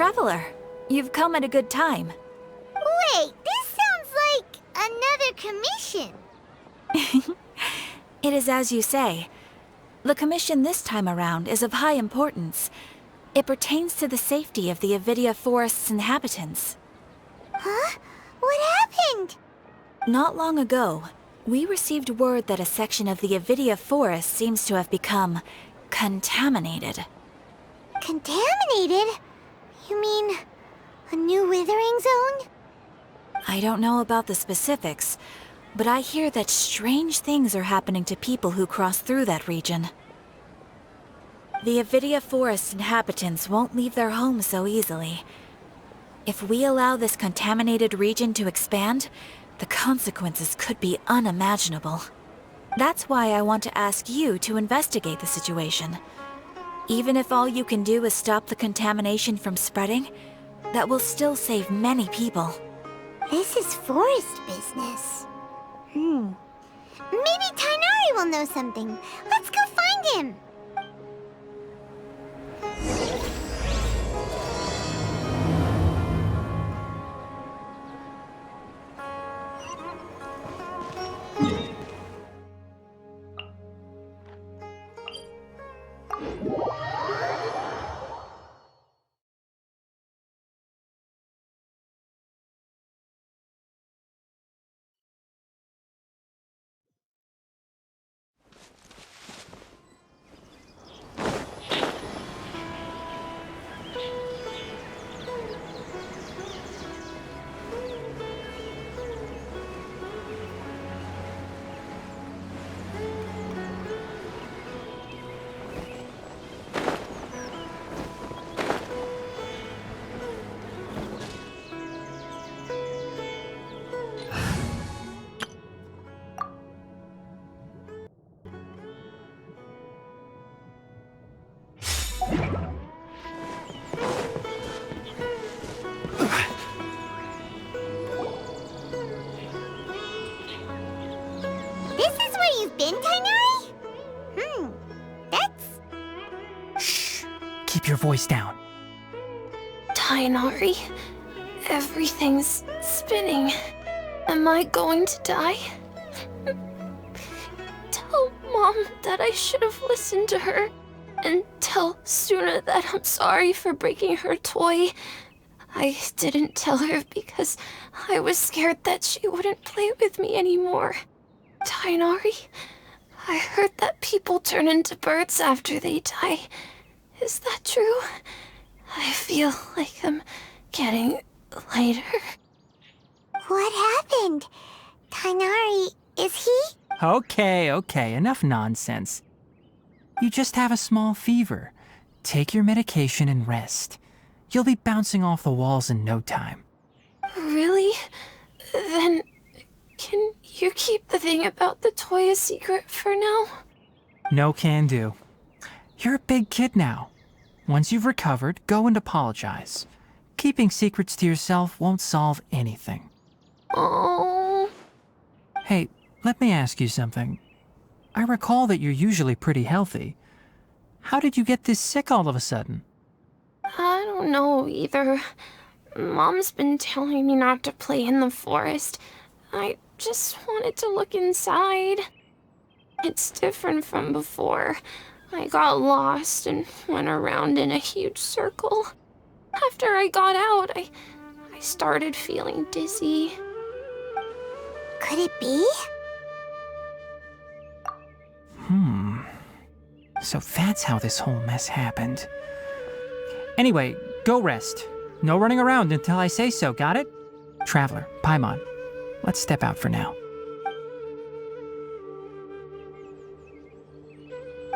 Traveler, you've come at a good time. Wait, this sounds like another commission. It is as you say. The commission this time around is of high importance. It pertains to the safety of the Avidia Forest's inhabitants. Huh? What happened? Not long ago, we received word that a section of the Avidia Forest seems to have become contaminated. Contaminated? You mean a new withering zone? I don't know about the specifics, but I hear that strange things are happening to people who cross through that region. The Avidia Forest inhabitants won't leave their homes so easily. If we allow this contaminated region to expand, the consequences could be unimaginable. That's why I want to ask you to investigate the situation. Even if all you can do is stop the contamination from spreading, that will still save many people. This is forest business. Maybe Tighnari will know something. Let's go find him. This is where you've been, Tighnari? That's... Shh! Keep your voice down. Tighnari, everything's spinning. Am I going to die? Tell Mom that I should have listened to her. And tell Suna that I'm sorry for breaking her toy. I didn't tell her because I was scared that she wouldn't play with me anymore. Tighnari, I heard that people turn into birds after they die. Is that true? I feel like I'm getting lighter. What happened? Tighnari, is he? Okay, enough nonsense. You just have a small fever. Take your medication and rest. You'll be bouncing off the walls in no time. Really? Then, can you keep the thing about the toy a secret for now? No can do. You're a big kid now. Once you've recovered, go and apologize. Keeping secrets to yourself won't solve anything. Oh. Hey, let me ask you something. I recall that you're usually pretty healthy. How did you get this sick all of a sudden? I don't know either. Mom's been telling me not to play in the forest. I just wanted to look inside. It's different from before. I got lost and went around in a huge circle. After I got out, I started feeling dizzy. Could it be? So that's how this whole mess happened. Anyway, go rest. No running around until I say so, got it? Traveler, Paimon, let's step out for now.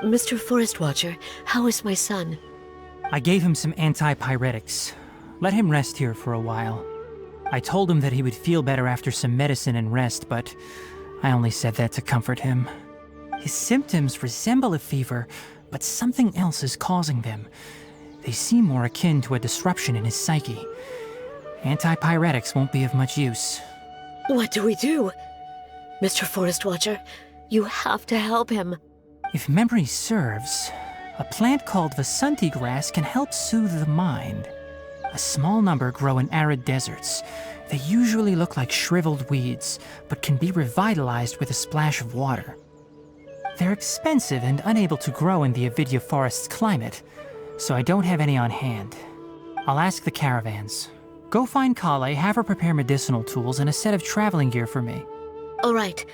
Mr. Forest Watcher, how is my son? I gave him some antipyretics. Let him rest here for a while. I told him that he would feel better after some medicine and rest, but I only said that to comfort him. His symptoms resemble a fever, but something else is causing them. They seem more akin to a disruption in his psyche. Antipyretics won't be of much use. What do we do? Mr. Forest Watcher, you have to help him. If memory serves, a plant called Vasanti grass can help soothe the mind. A small number grow in arid deserts. They usually look like shriveled weeds, but can be revitalized with a splash of water. They're expensive and unable to grow in the Avidya forest's climate, so I don't have any on hand. I'll ask the caravans. Go find Kale, have her prepare medicinal tools and a set of traveling gear for me. All right.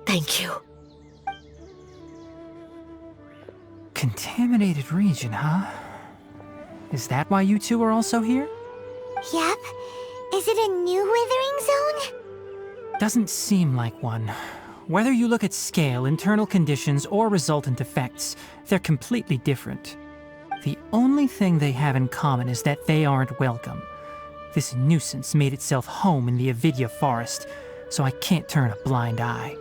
Thank you. Contaminated region, huh? Is that why you two are also here? Yep. Is it a new withering zone? Doesn't seem like one. Whether you look at scale, internal conditions, or resultant effects, they're completely different. The only thing they have in common is that they aren't welcome. This nuisance made itself home in the Avidya forest, so I can't turn a blind eye.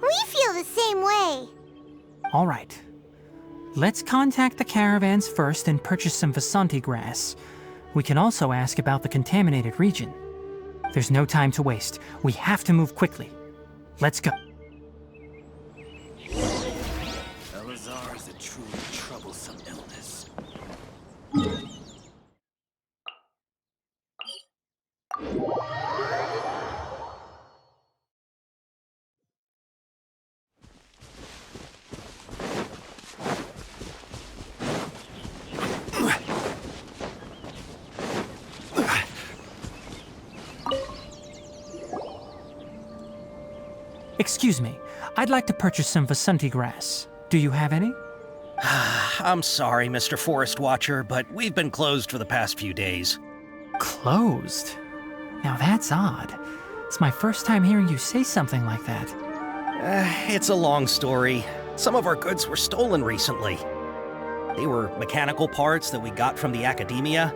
We feel the same way. All right. Let's contact the caravans first and purchase some Vasanti grass. We can also ask about the contaminated region. There's no time to waste. We have to move quickly. Let's go. Elazar is a truly troublesome illness. Excuse me. I'd like to purchase some Vasanti grass. Do you have any? I'm sorry, Mr. Forest Watcher, but we've been closed for the past few days. Closed? Now that's odd. It's my first time hearing you say something like that. It's a long story. Some of our goods were stolen recently. They were mechanical parts that we got from the academia.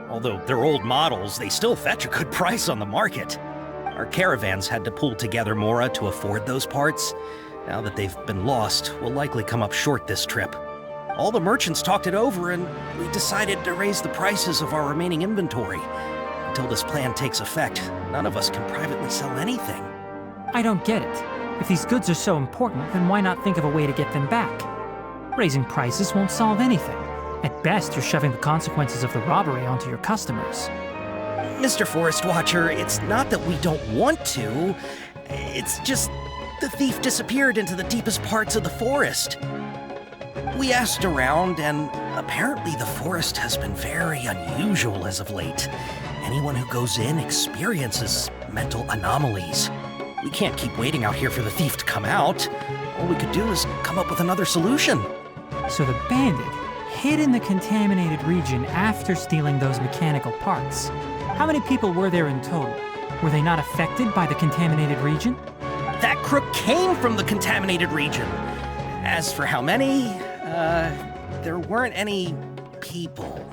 Although they're old models, they still fetch a good price on the market. Our caravans had to pull together Mora to afford those parts. Now that they've been lost, we'll likely come up short this trip. All the merchants talked it over, and we decided to raise the prices of our remaining inventory. Until this plan takes effect, none of us can privately sell anything. I don't get it. If these goods are so important, then why not think of a way to get them back? Raising prices won't solve anything. At best, you're shoving the consequences of the robbery onto your customers. Mr. Forest Watcher, it's not that we don't want to. It's just the thief disappeared into the deepest parts of the forest. We asked around, and apparently the forest has been very unusual as of late. Anyone who goes in experiences mental anomalies. We can't keep waiting out here for the thief to come out. All we could do is come up with another solution. So the bandit hid in the contaminated region after stealing those mechanical parts. How many people were there in total? Were they not affected by the contaminated region? That crook came from the contaminated region. As for how many, there weren't any people.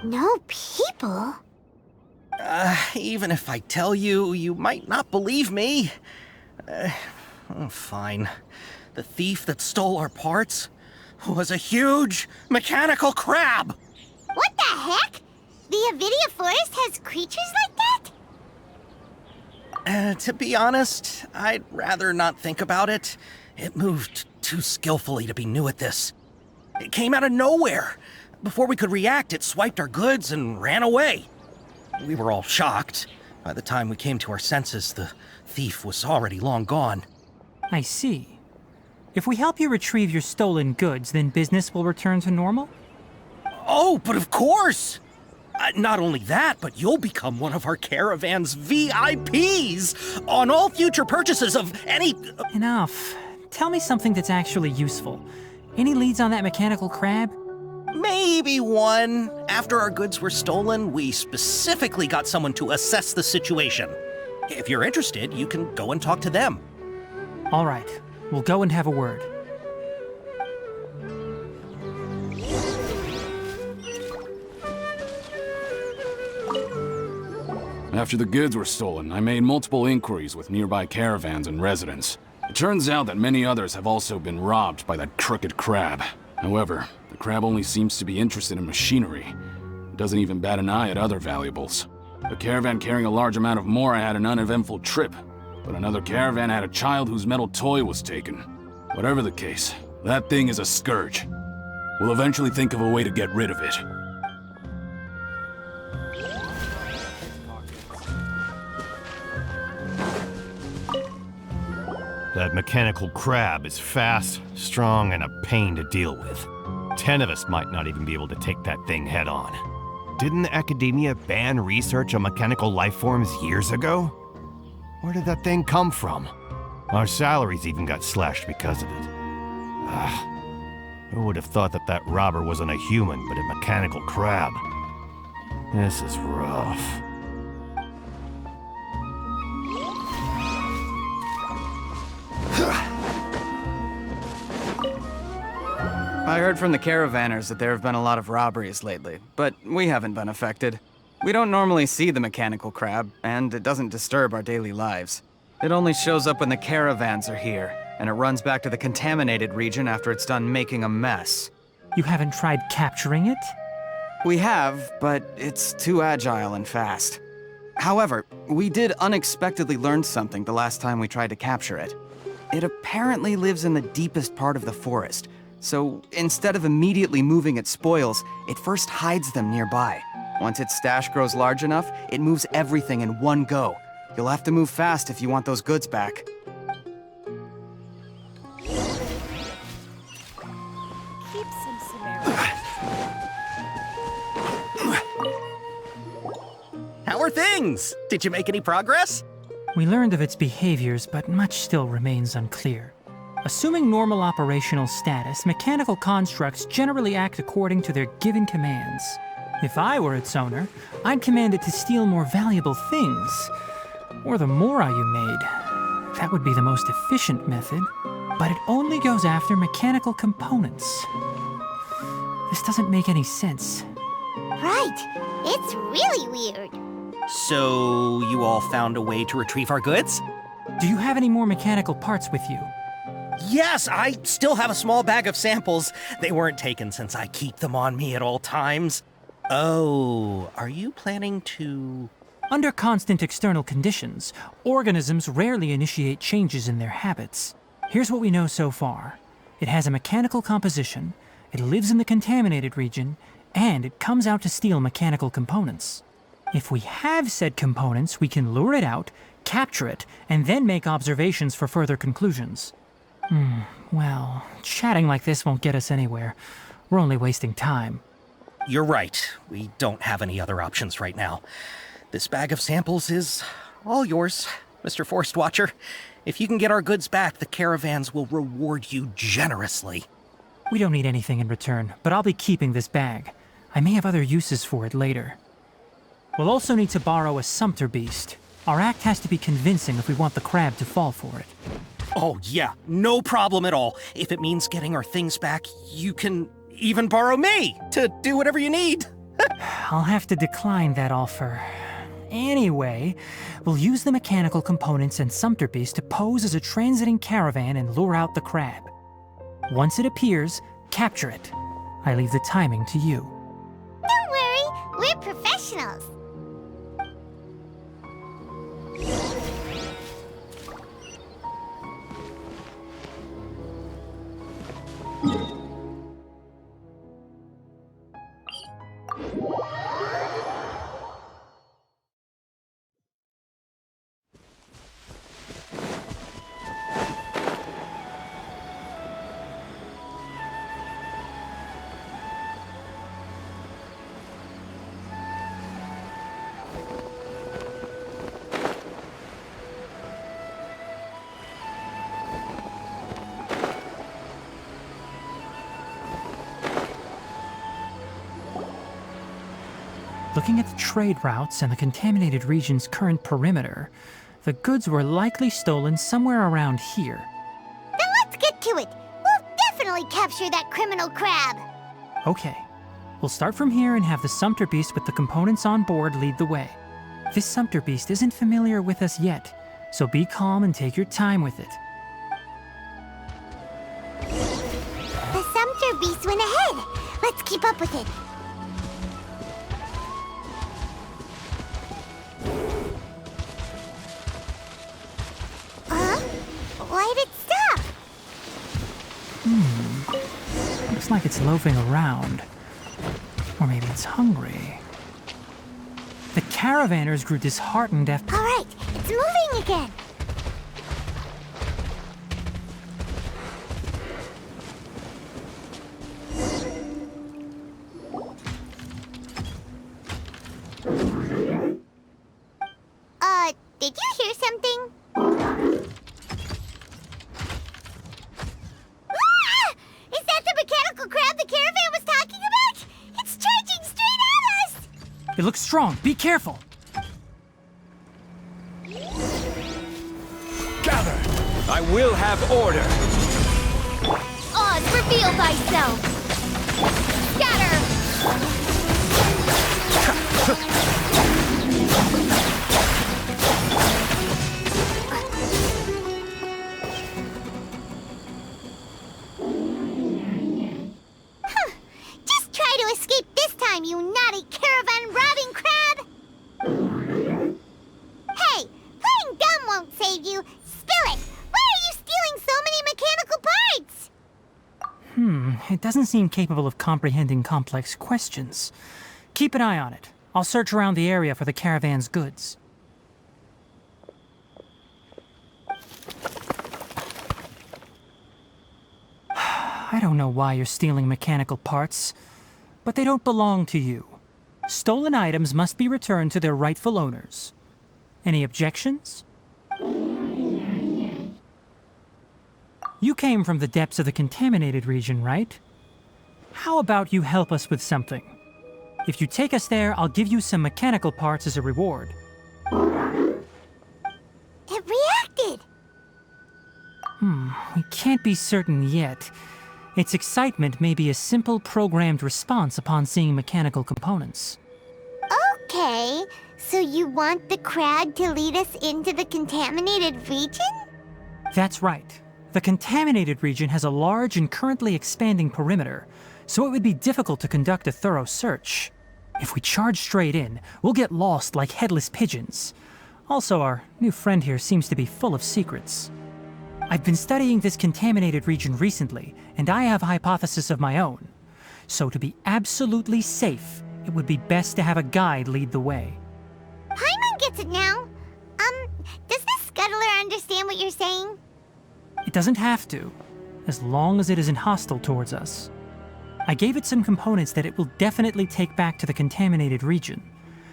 No people? Even if I tell you, you might not believe me. Fine. The thief that stole our parts was a huge mechanical crab. What the heck? The Avidya forest has creatures like that? To be honest, I'd rather not think about it. It moved too skillfully to be new at this. It came out of nowhere. Before we could react, it swiped our goods and ran away. We were all shocked. By the time we came to our senses, the thief was already long gone. I see. If we help you retrieve your stolen goods, then business will return to normal? Oh, but of course! Not only that, but you'll become one of our caravan's VIPs on all future purchases of any... Enough. Tell me something that's actually useful. Any leads on that mechanical crab? Maybe one. After our goods were stolen, we specifically got someone to assess the situation. If you're interested, you can go and talk to them. All right. We'll go and have a word. After the goods were stolen, I made multiple inquiries with nearby caravans and residents. It turns out that many others have also been robbed by that crooked crab. However, the crab only seems to be interested in machinery. It doesn't even bat an eye at other valuables. A caravan carrying a large amount of Mora had an uneventful trip, but another caravan had a child whose metal toy was taken. Whatever the case, that thing is a scourge. We'll eventually think of a way to get rid of it. That mechanical crab is fast, strong, and a pain to deal with. 10 of us might not even be able to take that thing head on. Didn't the academia ban research on mechanical life forms years ago? Where did that thing come from? Our salaries even got slashed because of it. Who would have thought that that robber wasn't a human, but a mechanical crab? This is rough. I heard from the caravanners that there have been a lot of robberies lately, but we haven't been affected. We don't normally see the mechanical crab, and it doesn't disturb our daily lives. It only shows up when the caravans are here, and it runs back to the contaminated region after it's done making a mess. You haven't tried capturing it? We have, but it's too agile and fast. However, we did unexpectedly learn something the last time we tried to capture it. It apparently lives in the deepest part of the forest, so instead of immediately moving its spoils, it first hides them nearby. Once its stash grows large enough, it moves everything in one go. You'll have to move fast if you want those goods back. How are things? Did you make any progress? We learned of its behaviors, but much still remains unclear. Assuming normal operational status, mechanical constructs generally act according to their given commands. If I were its owner, I'd command it to steal more valuable things. Or the mora you made. That would be the most efficient method, but it only goes after mechanical components. This doesn't make any sense. Right. It's really weird. So, you all found a way to retrieve our goods? Do you have any more mechanical parts with you? Yes, I still have a small bag of samples. They weren't taken since I keep them on me at all times. Oh, are you planning to... Under constant external conditions, organisms rarely initiate changes in their habits. Here's what we know so far. It has a mechanical composition, it lives in the contaminated region, and it comes out to steal mechanical components. If we have said components, we can lure it out, capture it, and then make observations for further conclusions. Well, chatting like this won't get us anywhere. We're only wasting time. You're right. We don't have any other options right now. This bag of samples is all yours, Mr. Forest Watcher. If you can get our goods back, the caravans will reward you generously. We don't need anything in return, but I'll be keeping this bag. I may have other uses for it later. We'll also need to borrow a sumpter beast. Our act has to be convincing if we want the crab to fall for it. Oh yeah, no problem at all. If it means getting our things back, you can even borrow me to do whatever you need. I'll have to decline that offer. Anyway, we'll use the mechanical components and sumpter beast to pose as a transiting caravan and lure out the crab. Once it appears, capture it. I leave the timing to you. Don't worry, we're professionals. Looking at the trade routes and the contaminated region's current perimeter, the goods were likely stolen somewhere around here. Then let's get to it. We'll definitely capture that criminal crab. Okay. We'll start from here and have the sumpter beast with the components on board lead the way. This sumpter beast isn't familiar with us yet, so be calm and take your time with it. The sumpter beast went ahead. Let's keep up with it. Why'd it stop? Looks like it's loafing around. Or maybe it's hungry. The caravanners grew disheartened after... All right, it's moving again. Did you hear something? Ah! Is that the mechanical crab the caravan was talking about? It's charging straight at us! It looks strong. Be careful. Gather! I will have order! Oz, reveal thyself! Scatter! Just try to escape this time, you naughty caravan-robbing crab! Hey, playing dumb won't save you. Spill it! Why are you stealing so many mechanical parts? It doesn't seem capable of comprehending complex questions. Keep an eye on it. I'll search around the area for the caravan's goods. I don't know why you're stealing mechanical parts, but they don't belong to you. Stolen items must be returned to their rightful owners. Any objections? You came from the depths of the contaminated region, right? How about you help us with something? If you take us there, I'll give you some mechanical parts as a reward. It reacted! We can't be certain yet. Its excitement may be a simple programmed response upon seeing mechanical components. Okay, so you want the crab to lead us into the contaminated region? That's right. The contaminated region has a large and currently expanding perimeter, so it would be difficult to conduct a thorough search. If we charge straight in, we'll get lost like headless pigeons. Also, our new friend here seems to be full of secrets. I've been studying this contaminated region recently, and I have a hypothesis of my own. So to be absolutely safe, it would be best to have a guide lead the way. Paimon gets it now. Does this scuttler understand what you're saying? It doesn't have to, as long as it isn't hostile towards us. I gave it some components that it will definitely take back to the contaminated region.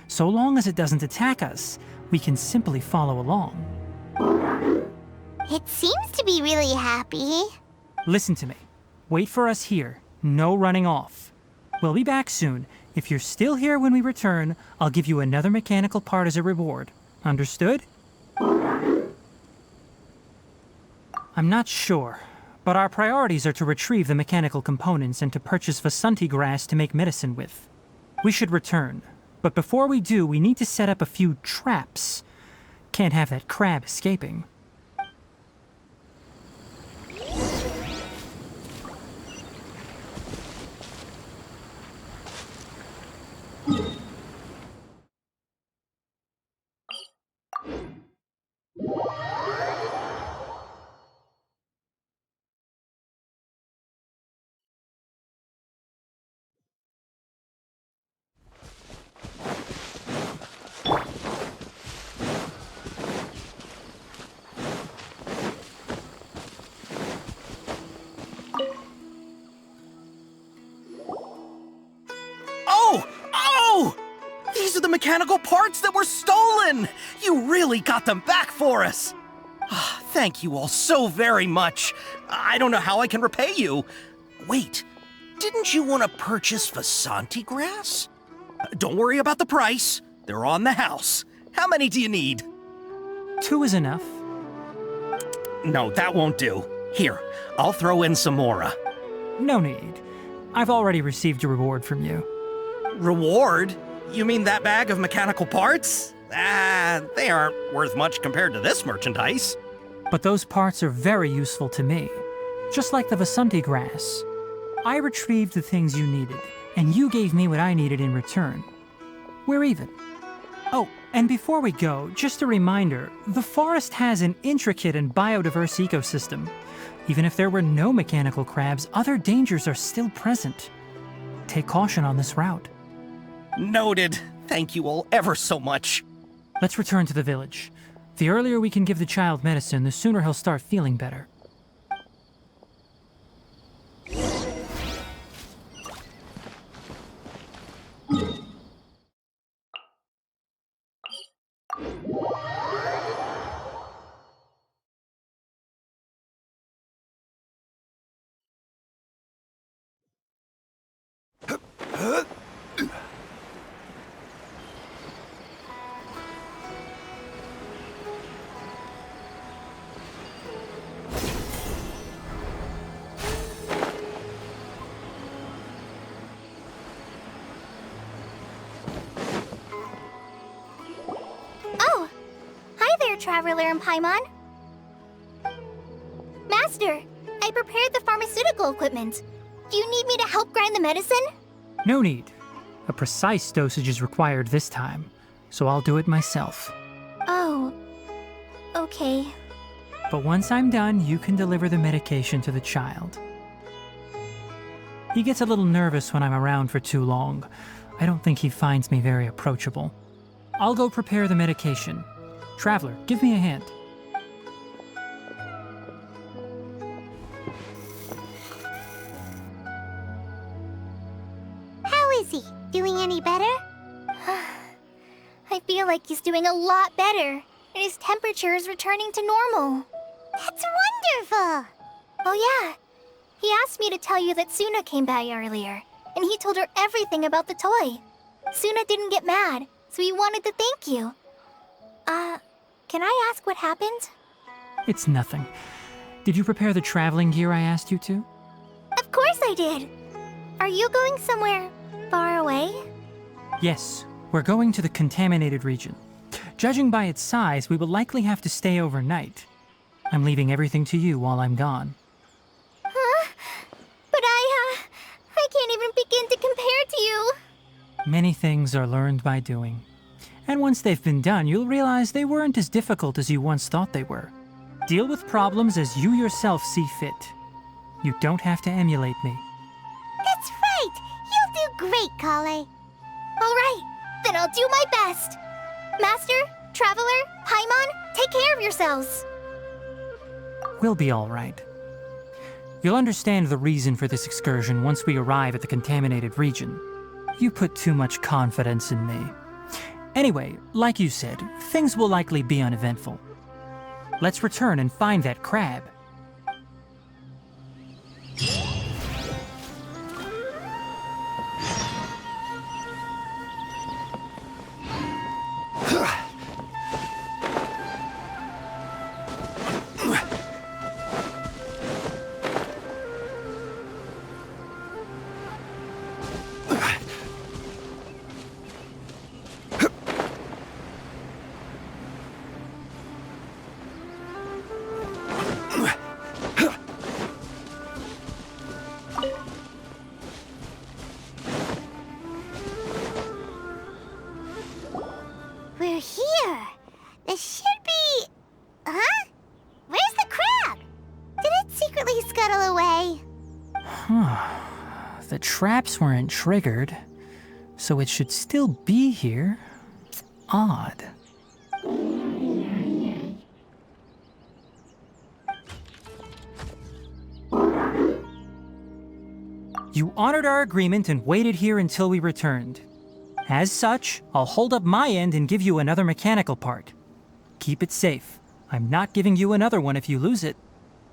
So long as it doesn't attack us, we can simply follow along. It seems to be really happy. Listen to me. Wait for us here. No running off. We'll be back soon. If you're still here when we return, I'll give you another mechanical part as a reward. Understood? I'm not sure, but our priorities are to retrieve the mechanical components and to purchase Vasanti grass to make medicine with. We should return, but before we do, we need to set up a few traps. Can't have that crab escaping. Oh! These are the mechanical parts that were stolen! You really got them back for us! Thank you all so very much. I don't know how I can repay you. Wait, didn't you want to purchase Vasanti grass? Don't worry about the price. They're on the house. How many do you need? 2 is enough. No, that won't do. Here, I'll throw in some more. No need. I've already received a reward from you. Reward? You mean that bag of mechanical parts? They aren't worth much compared to this merchandise. But those parts are very useful to me. Just like the Vasanti grass. I retrieved the things you needed, and you gave me what I needed in return. We're even. Oh, and before we go, just a reminder, the forest has an intricate and biodiverse ecosystem. Even if there were no mechanical crabs, other dangers are still present. Take caution on this route. Noted. Thank you all ever so much. Let's return to the village. The earlier we can give the child medicine, the sooner he'll start feeling better. Oh! Hi there, Traveler and Paimon. Master, I prepared the pharmaceutical equipment. Do you need me to help grind the medicine? No need. A precise dosage is required this time, so I'll do it myself. Oh. Okay. But once I'm done, you can deliver the medication to the child. He gets a little nervous when I'm around for too long. I don't think he finds me very approachable. I'll go prepare the medication. Traveler, give me a hand. How is he? Doing any better? I feel like he's doing a lot better, and his temperature is returning to normal. That's wonderful! Oh yeah, he asked me to tell you that Suna came by earlier, and he told her everything about the toy. Suna didn't get mad, so he wanted to thank you. Can I ask what happened? It's nothing. Did you prepare the traveling gear I asked you to? Of course I did! Are you going somewhere far away? Yes, we're going to the contaminated region. Judging by its size, we will likely have to stay overnight. I'm leaving everything to you while I'm gone. Huh? But I can't even begin to compare to you. Many things are learned by doing. And once they've been done, you'll realize they weren't as difficult as you once thought they were. Deal with problems as you yourself see fit. You don't have to emulate me. That's right! You'll do great, Kale. Alright, then I'll do my best. Master, Traveler, Paimon, take care of yourselves. We'll be all right. You'll understand the reason for this excursion once we arrive at the contaminated region. You put too much confidence in me. Anyway, like you said, things will likely be uneventful. Let's return and find that crab. We're here. This should be... Huh? Where's the crab? Did it secretly scuttle away? The traps weren't triggered, so it should still be here. Odd. You honored our agreement and waited here until we returned. As such, I'll hold up my end and give you another mechanical part. Keep it safe. I'm not giving you another one if you lose it.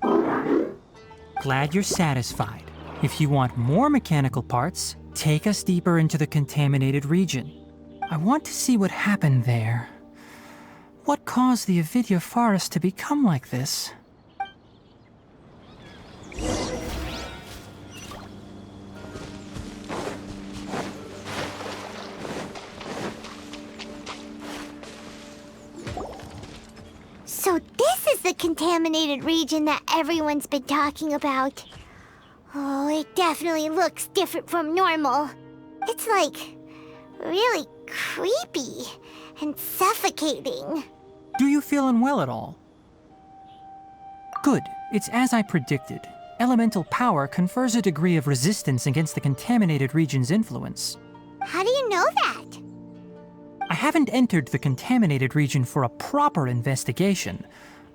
Glad you're satisfied. If you want more mechanical parts, take us deeper into the contaminated region. I want to see what happened there. What caused the Avidya forest to become like this? So this is the contaminated region that everyone's been talking about. Oh, it definitely looks different from normal. It's like really creepy and suffocating. Do you feel unwell at all? Good. It's as I predicted. Elemental power confers a degree of resistance against the contaminated region's influence. How do you know that? I haven't entered the contaminated region for a proper investigation,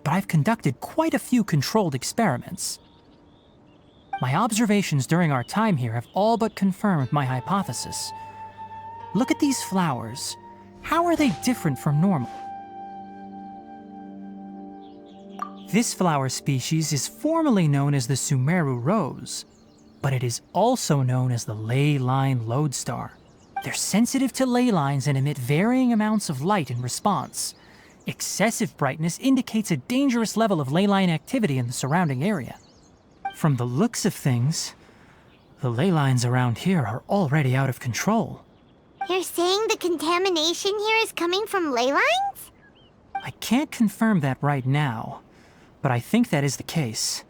but I've conducted quite a few controlled experiments. My observations during our time here have all but confirmed my hypothesis. Look at these flowers. How are they different from normal? This flower species is formerly known as the Sumeru rose. but it is also known as the ley line lodestar. They're sensitive to ley lines and emit varying amounts of light in response. Excessive brightness indicates a dangerous level of ley line activity in the surrounding area. From the looks of things, the ley lines around here are already out of control. You're saying the contamination here is coming from ley lines? I can't confirm that right now, but I think that is the case.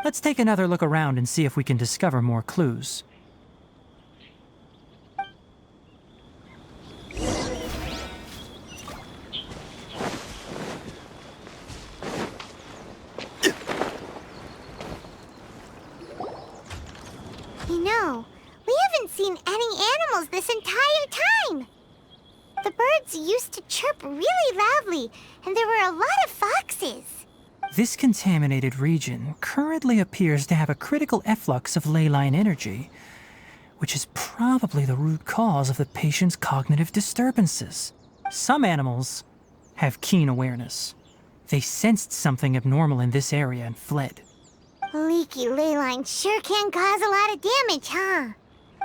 Let's take another look around and see if we can discover more clues. You know, we haven't seen any animals this entire time. The birds used to chirp really loudly, and there were a lot of foxes. This contaminated region currently appears to have a critical efflux of ley line energy, which is probably the root cause of the patient's cognitive disturbances. Some animals have keen awareness. They sensed something abnormal in this area and fled. Leaky ley lines sure can cause a lot of damage, huh?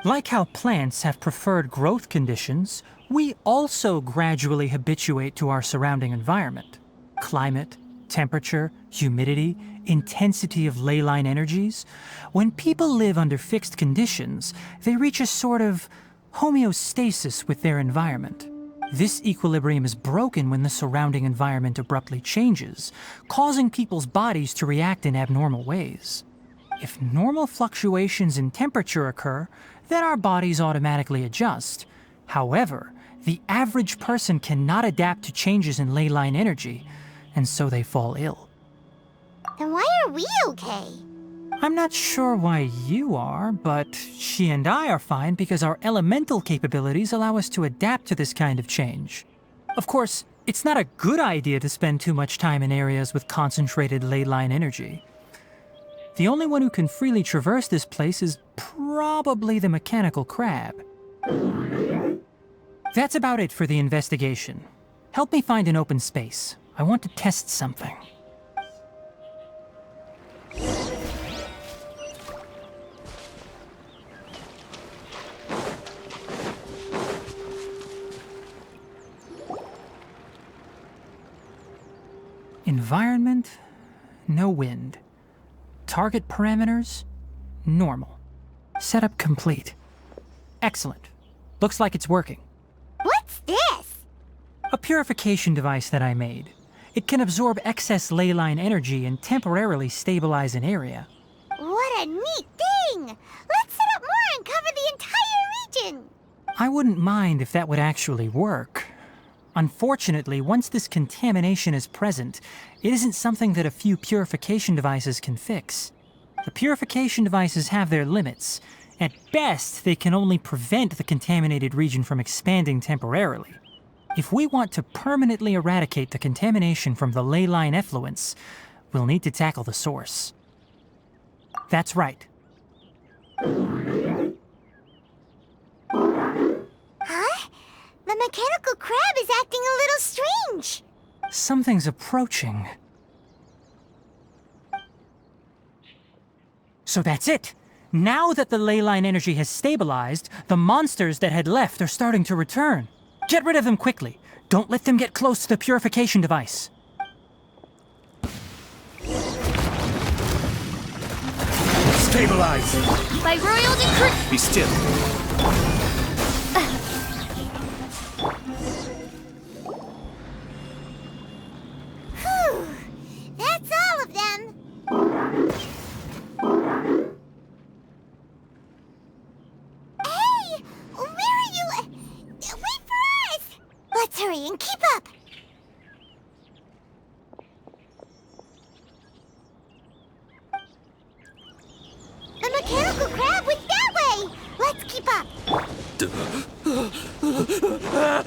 Like how plants have preferred growth conditions, we also gradually habituate to our surrounding environment. Climate, temperature, humidity, intensity of ley line energies. When people live under fixed conditions, they reach a sort of homeostasis with their environment. This equilibrium is broken when the surrounding environment abruptly changes, causing people's bodies to react in abnormal ways. If normal fluctuations in temperature occur, then our bodies automatically adjust. However, the average person cannot adapt to changes in ley line energy, and so they fall ill. Then why are we okay? I'm not sure why you are, but she and I are fine because our elemental capabilities allow us to adapt to this kind of change. Of course, it's not a good idea to spend too much time in areas with concentrated ley line energy. The only one who can freely traverse this place is probably the mechanical crab. That's about it for the investigation. Help me find an open space. I want to test something. Environment, no wind. Target parameters, normal. Setup complete. Excellent. Looks like it's working. What's this? A purification device that I made. It can absorb excess ley line energy and temporarily stabilize an area. What a neat thing! Let's set up more and cover the entire region! I wouldn't mind if that would actually work. Unfortunately, once this contamination is present, it isn't something that a few purification devices can fix. The purification devices have their limits. At best, they can only prevent the contaminated region from expanding temporarily. If we want to permanently eradicate the contamination from the ley line effluents, we'll need to tackle the source. That's right. Huh? The mechanical crab is acting a little strange. Something's approaching. So that's it. Now that the ley line energy has stabilized, the monsters that had left are starting to return. Get rid of them quickly. Don't let them get close to the purification device. Stabilize! By royal decree! Be still. Whew. That's all of them. Hey! Where are you? Wait for us! Let's hurry and keep up! The mechanical crab went that way! Let's keep up!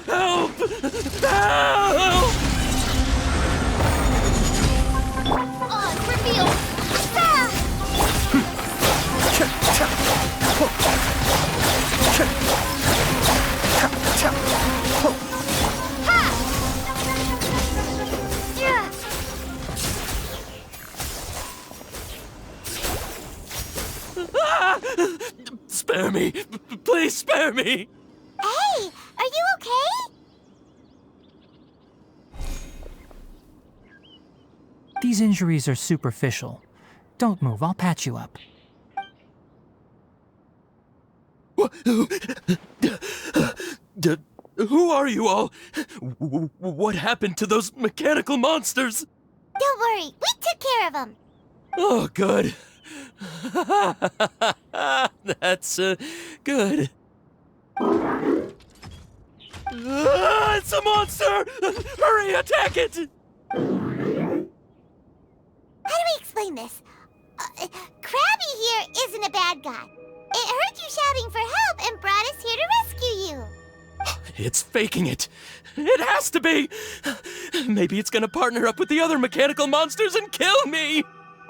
Help! Help! On reveal! Spare me. Please spare me. Hey, are you okay? These injuries are superficial. Don't move, I'll patch you up. Who are you all? What happened to those mechanical monsters? Don't worry, we took care of them. Oh, good. That's good. It's a monster! Hurry, attack it! How do we explain this? Krabby here isn't a bad guy. It heard you shouting for help and brought us here to rescue you. It's faking it. It has to be. Maybe it's gonna partner up with the other mechanical monsters and kill me.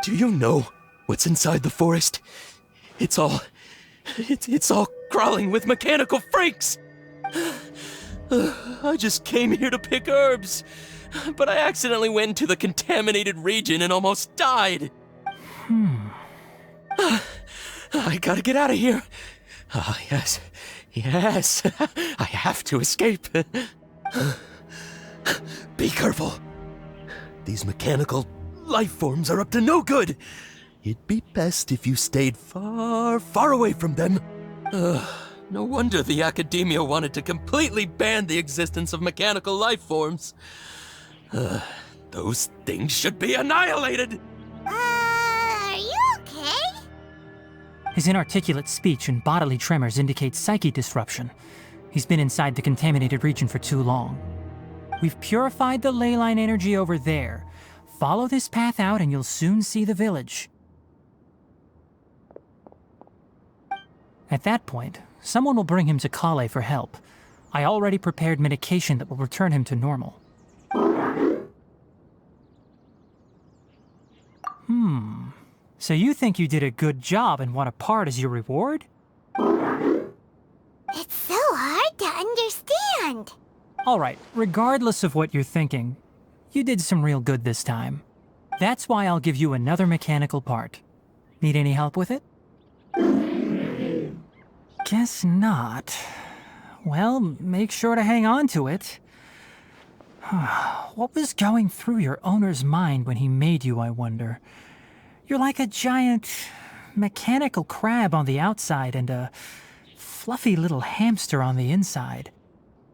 Do you know what's inside the forest? It's all crawling with mechanical freaks. I just came here to pick herbs, but I accidentally went into the contaminated region and almost died. I gotta get out of here. Ah, yes. Yes. I have to escape. Be careful. These mechanical life forms are up to no good. It'd be best if you stayed far, far away from them. No wonder the Academia wanted to completely ban the existence of mechanical life forms. Those things should be annihilated! Are you okay? His inarticulate speech and bodily tremors indicate psyche disruption. He's been inside the contaminated region for too long. We've purified the ley line energy over there. Follow this path out and you'll soon see the village. At that point, someone will bring him to Kale for help. I already prepared medication that will return him to normal. So you think you did a good job and want a part as your reward? It's so hard to understand. Alright, regardless of what you're thinking, you did some real good this time. That's why I'll give you another mechanical part. Need any help with it? Guess not. Well, make sure to hang on to it. What was going through your owner's mind when he made you, I wonder? You're like a giant mechanical crab on the outside and a fluffy little hamster on the inside.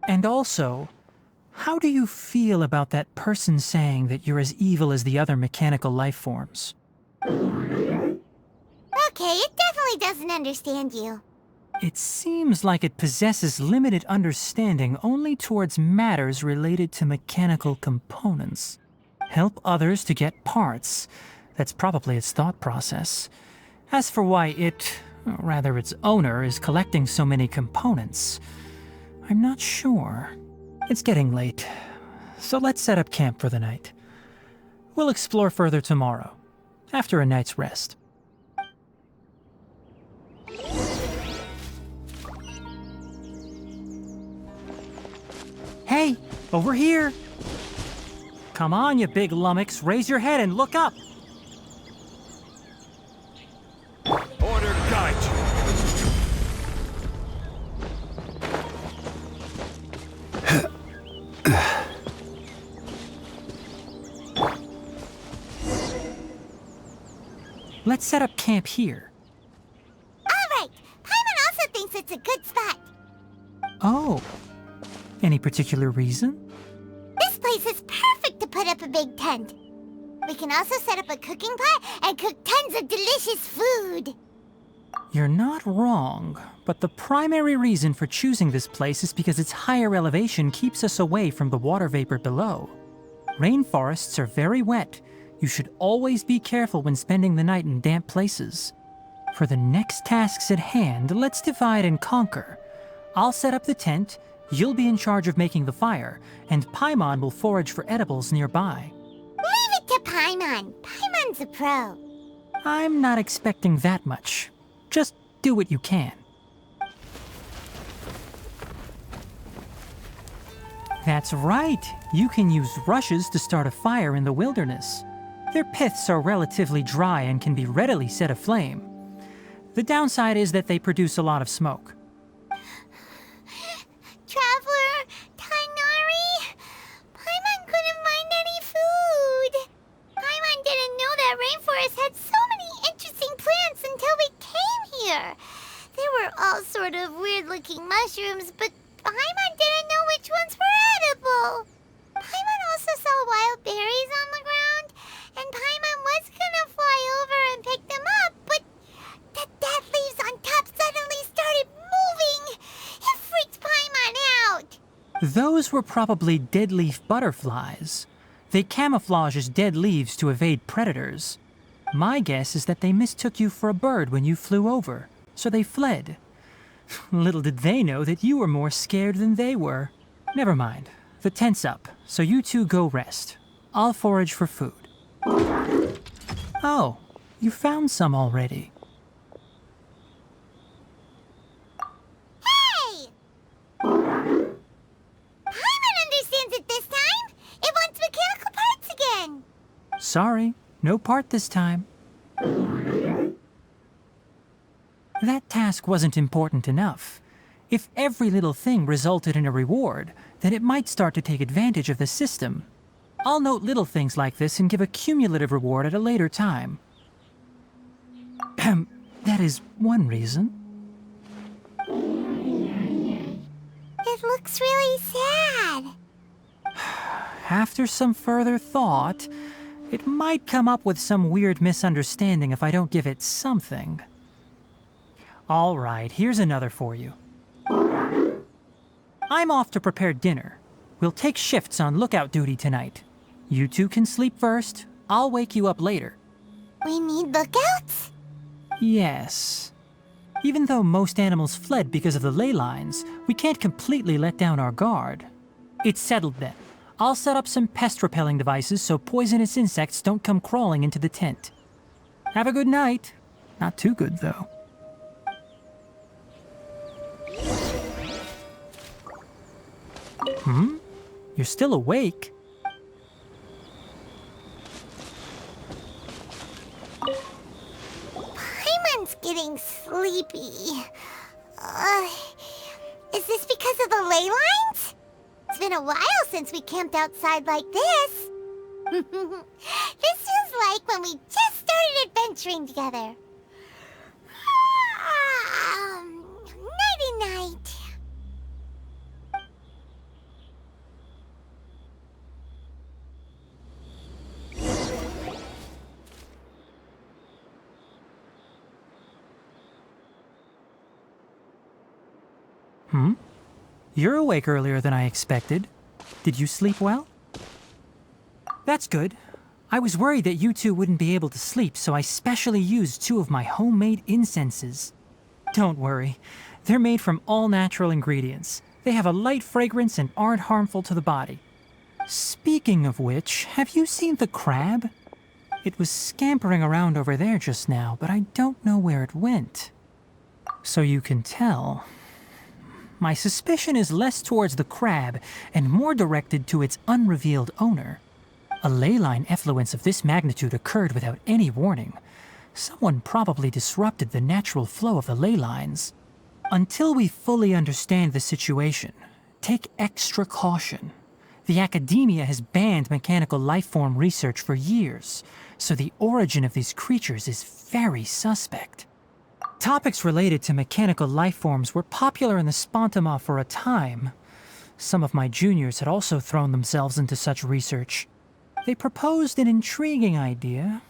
And also, how do you feel about that person saying that you're as evil as the other mechanical life forms? Okay, it definitely doesn't understand you. It seems like it possesses limited understanding only towards matters related to mechanical components. Help others to get parts. That's probably its thought process. As for why it, or rather its owner, is collecting so many components, I'm not sure. It's getting late, so let's set up camp for the night. We'll explore further tomorrow, after a night's rest. Hey, over here! Come on, you big lummox, raise your head and look up! Order guide you. Let's set up camp here. All right, Paimon also thinks it's a good spot. Oh. Any particular reason? This place is perfect to put up a big tent. We can also set up a cooking pot and cook tons of delicious food. You're not wrong, but the primary reason for choosing this place is because its higher elevation keeps us away from the water vapor below. Rainforests are very wet. You should always be careful when spending the night in damp places. For the next tasks at hand, let's divide and conquer. I'll set up the tent, you'll be in charge of making the fire, and Paimon will forage for edibles nearby. Leave it to Paimon. Paimon's a pro. I'm not expecting that much. Just do what you can. That's right. You can use rushes to start a fire in the wilderness. Their piths are relatively dry and can be readily set aflame. The downside is that they produce a lot of smoke. Traveler, Tighnari, Paimon couldn't find any food. Paimon didn't know that rainforest had so many interesting plants until we came here. They were all sort of weird-looking mushrooms, but Paimon didn't know which ones were edible. Paimon also saw wild berries on the ground, and Paimon was gonna fly over and pick them up, but the dead leaves on top suddenly started moving. It freaked Paimon out. Those were probably dead leaf butterflies. They camouflage as dead leaves to evade predators. My guess is that they mistook you for a bird when you flew over, so they fled. Little did they know that you were more scared than they were. Never mind. The tent's up, so you two go rest. I'll forage for food. Oh, you found some already. Hey! Paimon understands it this time. It wants mechanical parts again. Sorry, no part this time. That task wasn't important enough. If every little thing resulted in a reward, then it might start to take advantage of the system. I'll note little things like this and give a cumulative reward at a later time. That is one reason. It looks really sad. After some further thought, it might come up with some weird misunderstanding if I don't give it something. All right, here's another for you. I'm off to prepare dinner. We'll take shifts on lookout duty tonight. You two can sleep first. I'll wake you up later. We need lookouts? Yes. Even though most animals fled because of the ley lines, we can't completely let down our guard. It's settled then. I'll set up some pest-repelling devices so poisonous insects don't come crawling into the tent. Have a good night. Not too good, though. You're still awake? Paimon's getting sleepy. Is this because of the ley lines? It's been a while since we camped outside like this. This feels like when we just started adventuring together. Nighty-night. You're awake earlier than I expected. Did you sleep well? That's good. I was worried that you two wouldn't be able to sleep, so I specially used 2 of my homemade incenses. Don't worry. They're made from all natural ingredients. They have a light fragrance and aren't harmful to the body. Speaking of which, have you seen the crab? It was scampering around over there just now, but I don't know where it went. So you can tell. My suspicion is less towards the crab and more directed to its unrevealed owner. A ley line effluence of this magnitude occurred without any warning. Someone probably disrupted the natural flow of the ley lines. Until we fully understand the situation, take extra caution. The academia has banned mechanical lifeform research for years, so the origin of these creatures is very suspect. Topics related to mechanical lifeforms were popular in the Spontama for a time. Some of my juniors had also thrown themselves into such research. They proposed an intriguing idea.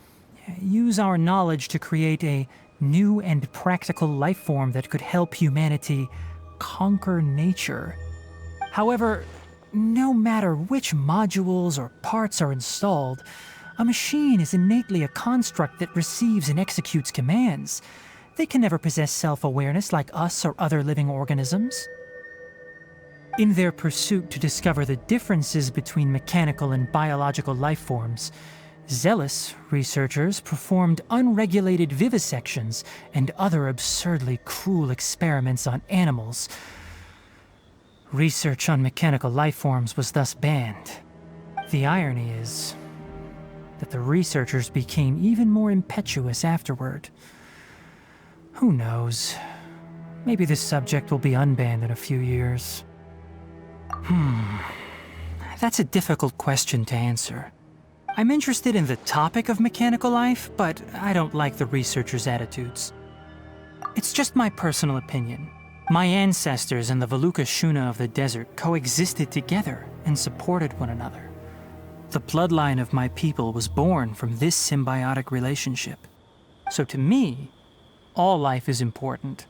Use our knowledge to create a new and practical lifeform that could help humanity conquer nature. However, no matter which modules or parts are installed, a machine is innately a construct that receives and executes commands. They can never possess self-awareness like us or other living organisms. In their pursuit to discover the differences between mechanical and biological lifeforms, zealous researchers performed unregulated vivisections and other absurdly cruel experiments on animals. Research on mechanical lifeforms was thus banned. The irony is that the researchers became even more impetuous afterward. Who knows? Maybe this subject will be unbanned in a few years. That's a difficult question to answer. I'm interested in the topic of mechanical life, but I don't like the researchers' attitudes. It's just my personal opinion. My ancestors and the Veluka Shuna of the desert coexisted together and supported one another. The bloodline of my people was born from this symbiotic relationship. So to me, all life is important.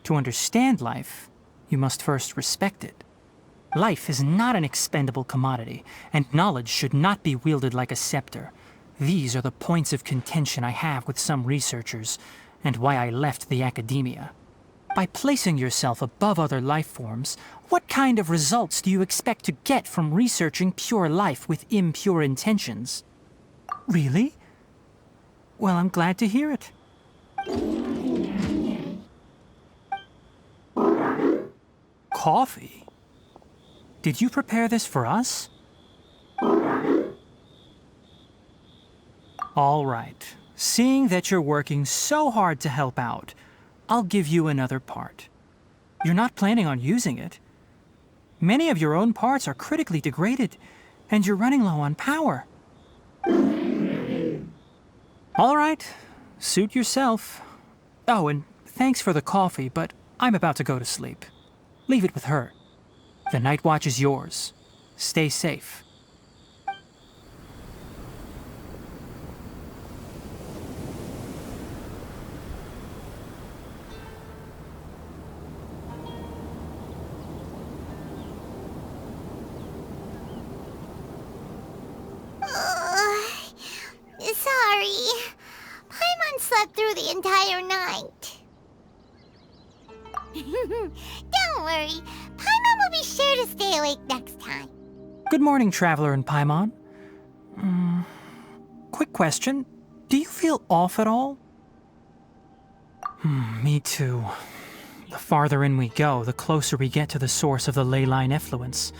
To understand life, you must first respect it. Life is not an expendable commodity, and knowledge should not be wielded like a scepter. These are the points of contention I have with some researchers, and why I left the academia. By placing yourself above other life forms, what kind of results do you expect to get from researching pure life with impure intentions? Really? Well, I'm glad to hear it. Coffee? Did you prepare this for us? All right. Seeing that you're working so hard to help out, I'll give you another part. You're not planning on using it. Many of your own parts are critically degraded, and you're running low on power. All right. Suit yourself. Oh, and thanks for the coffee, but I'm about to go to sleep. Leave it with her. The night watch is yours. Stay safe. Sorry. Paimon slept through the entire night. Don't worry. Paimon will be sure to stay awake next time. Good morning, Traveler and Paimon. Quick question. Do you feel off at all? Me too. The farther in we go, the closer we get to the source of the ley line effluence.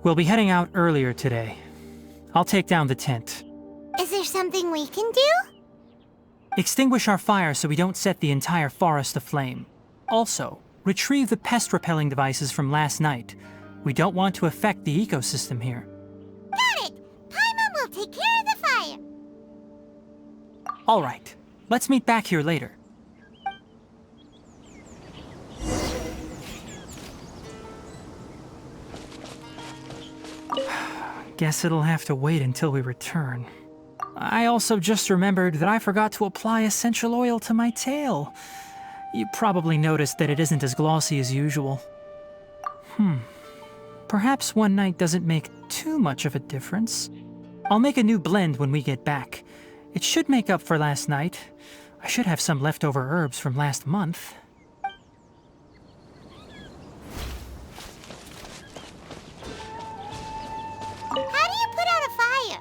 We'll be heading out earlier today. I'll take down the tent. Is there something we can do? Extinguish our fire so we don't set the entire forest aflame. Also, retrieve the pest-repelling devices from last night. We don't want to affect the ecosystem here. Got it! Paimon will take care of the fire. All right. Let's meet back here later. Guess it'll have to wait until we return. I also just remembered that I forgot to apply essential oil to my tail. You probably noticed that it isn't as glossy as usual. Perhaps one night doesn't make too much of a difference. I'll make a new blend when we get back. It should make up for last night. I should have some leftover herbs from last month. How do you put out a fire?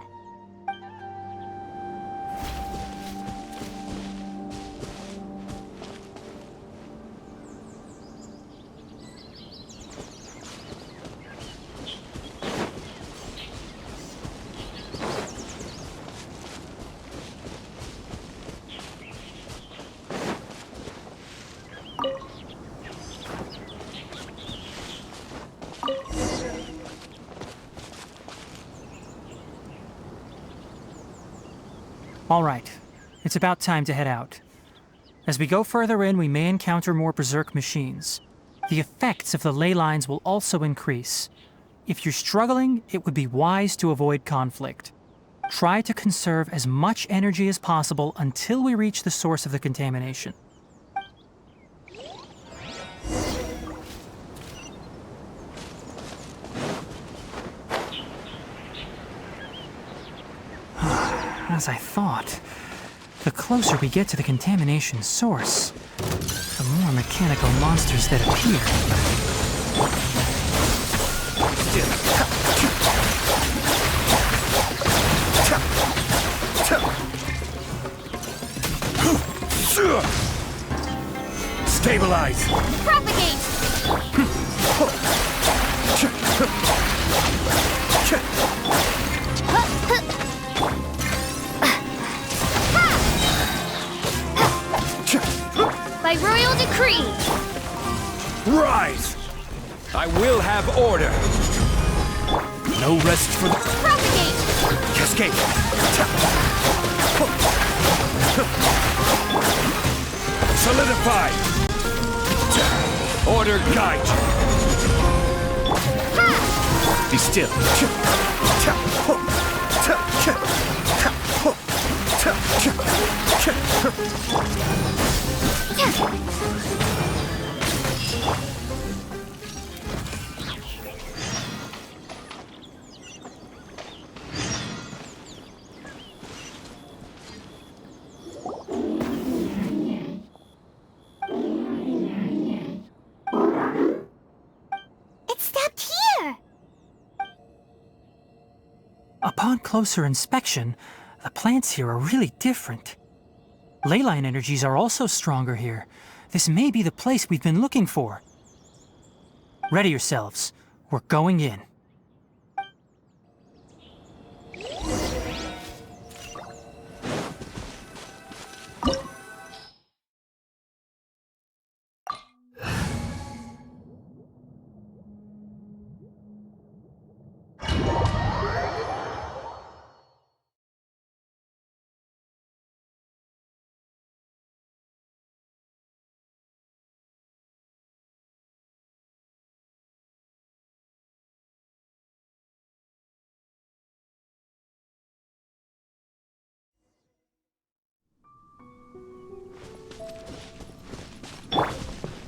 All right. It's about time to head out. As we go further in, we may encounter more berserk machines. The effects of the ley lines will also increase. If you're struggling, it would be wise to avoid conflict. Try to conserve as much energy as possible until we reach the source of the contamination. As I thought, the closer we get to the contamination source, the more mechanical monsters that appear. Stabilize! Propagate! Final decree! Rise! I will have order. No rest for the... Propagate! Cascade! Solidify! Order guide you. Be still. It stopped here! Upon closer inspection, the plants here are really different. Leyline energies are also stronger here. This may be the place we've been looking for. Ready yourselves. We're going in.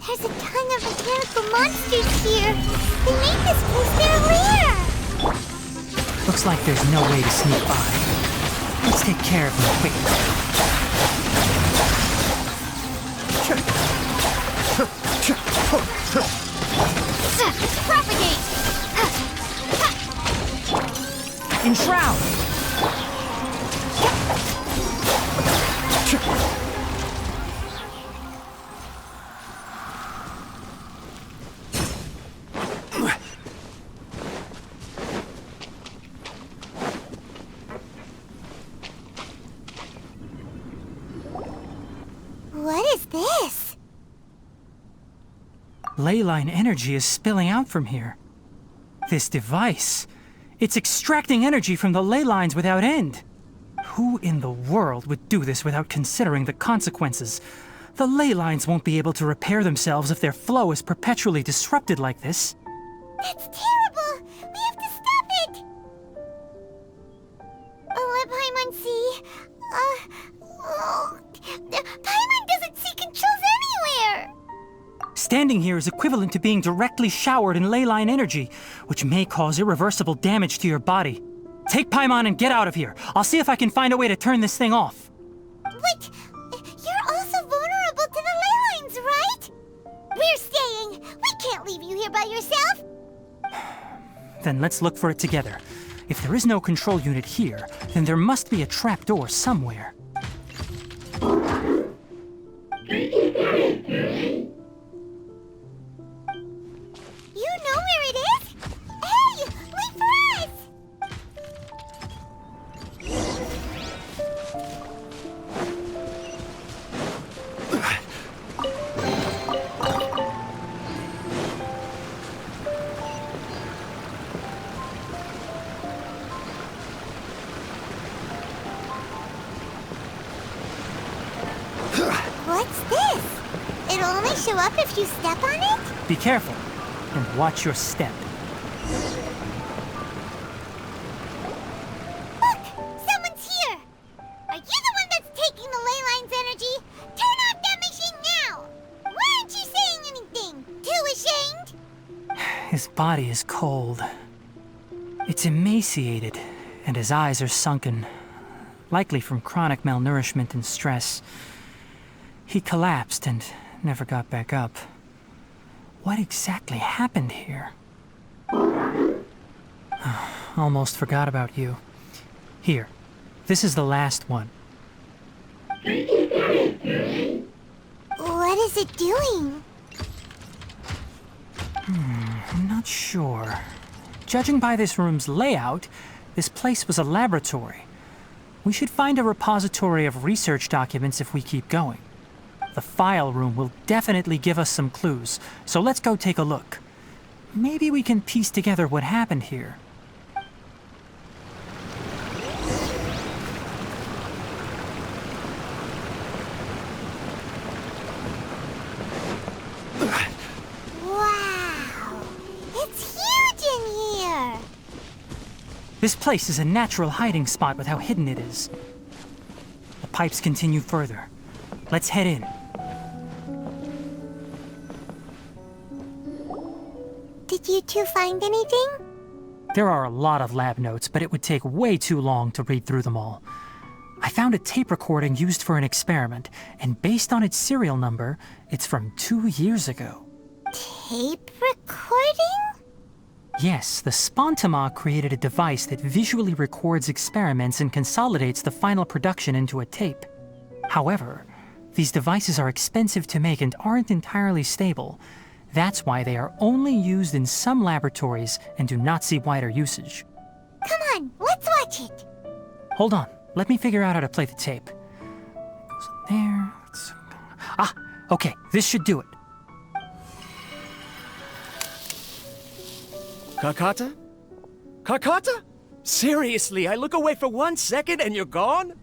There's a ton of mechanical monsters here. They make this place their lair. Looks like there's no way to sneak by. Let's take care of them quickly. Propagate! Enshroud! What is this? Leyline energy is spilling out from here. This device, it's extracting energy from the ley lines without end. Who in the world would do this without considering the consequences? The ley lines won't be able to repair themselves if their flow is perpetually disrupted like this. That's terrible! We have to stop it! Let Paimon see. Paimon doesn't see controls anywhere! Standing here is equivalent to being directly showered in leyline energy, which may cause irreversible damage to your body. Take Paimon and get out of here. I'll see if I can find a way to turn this thing off. But you're also vulnerable to the ley lines, right? We're staying. We can't leave you here by yourself. Then let's look for it together. If there is no control unit here, then there must be a trapdoor somewhere. You know where it is? Hey, wait for us! What's this? It'll only show up if you step on it? Be careful, and watch your step. Look! Someone's here! Are you the one that's taking the ley line's energy? Turn off that machine now! Why aren't you saying anything? Too ashamed? His body is cold. It's emaciated, and his eyes are sunken, likely from chronic malnourishment and stress. He collapsed and never got back up. What exactly happened here? Almost forgot about you. Here, this is the last one. What is it doing? I'm not sure. Judging by this room's layout, this place was a laboratory. We should find a repository of research documents if we keep going. The file room will definitely give us some clues, so let's go take a look. Maybe we can piece together what happened here. Wow! It's huge in here! This place is a natural hiding spot with how hidden it is. The pipes continue further. Let's head in. Did you two find anything? There are a lot of lab notes, but it would take way too long to read through them all. I found a tape recording used for an experiment, and based on its serial number, it's from 2 years ago. Tape recording? Yes, the Spontama created a device that visually records experiments and consolidates the final production into a tape. However, these devices are expensive to make and aren't entirely stable. That's why they are only used in some laboratories and do not see wider usage. Come on, let's watch it. Hold on, let me figure out how to play the tape. Goes in there. Ah, okay, this should do it. Kakata? Kakata? Seriously, I look away for 1 second and you're gone?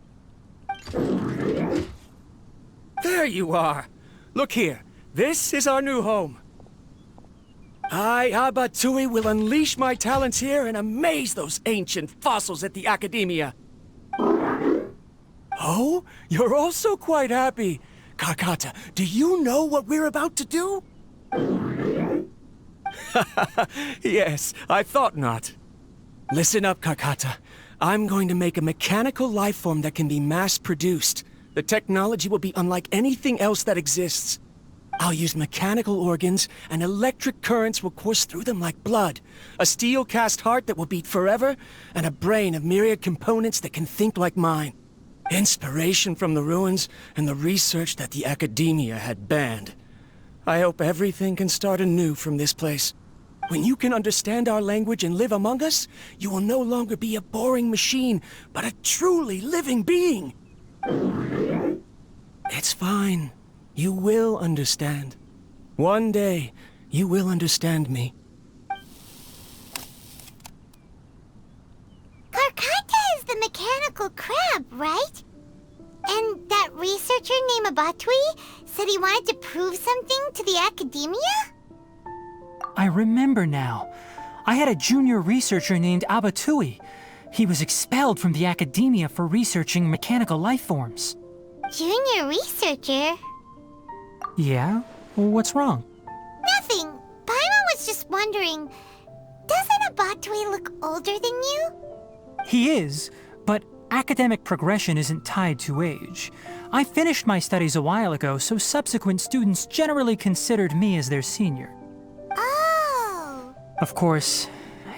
There you are. Look here. This is our new home. I, Abatui, will unleash my talents here and amaze those ancient fossils at the Academia. Oh, you're also quite happy. Kakata, do you know what we're about to do? Yes, I thought not. Listen up, Kakata. I'm going to make a mechanical life form that can be mass-produced. The technology will be unlike anything else that exists. I'll use mechanical organs, and electric currents will course through them like blood. A steel-cast heart that will beat forever, and a brain of myriad components that can think like mine. Inspiration from the ruins and the research that the Academia had banned. I hope everything can start anew from this place. When you can understand our language and live among us, you will no longer be a boring machine, but a truly living being. It's fine. You will understand. One day, you will understand me. Karkata is the mechanical crab, right? And that researcher named Abatui said he wanted to prove something to the Academia? I remember now. I had a junior researcher named Abatui. He was expelled from the Academia for researching mechanical life forms. Junior researcher? Yeah? What's wrong? Nothing. Paimon was just wondering, doesn't Abatui look older than you? He is, but academic progression isn't tied to age. I finished my studies a while ago, so subsequent students generally considered me as their senior. Oh. Of course,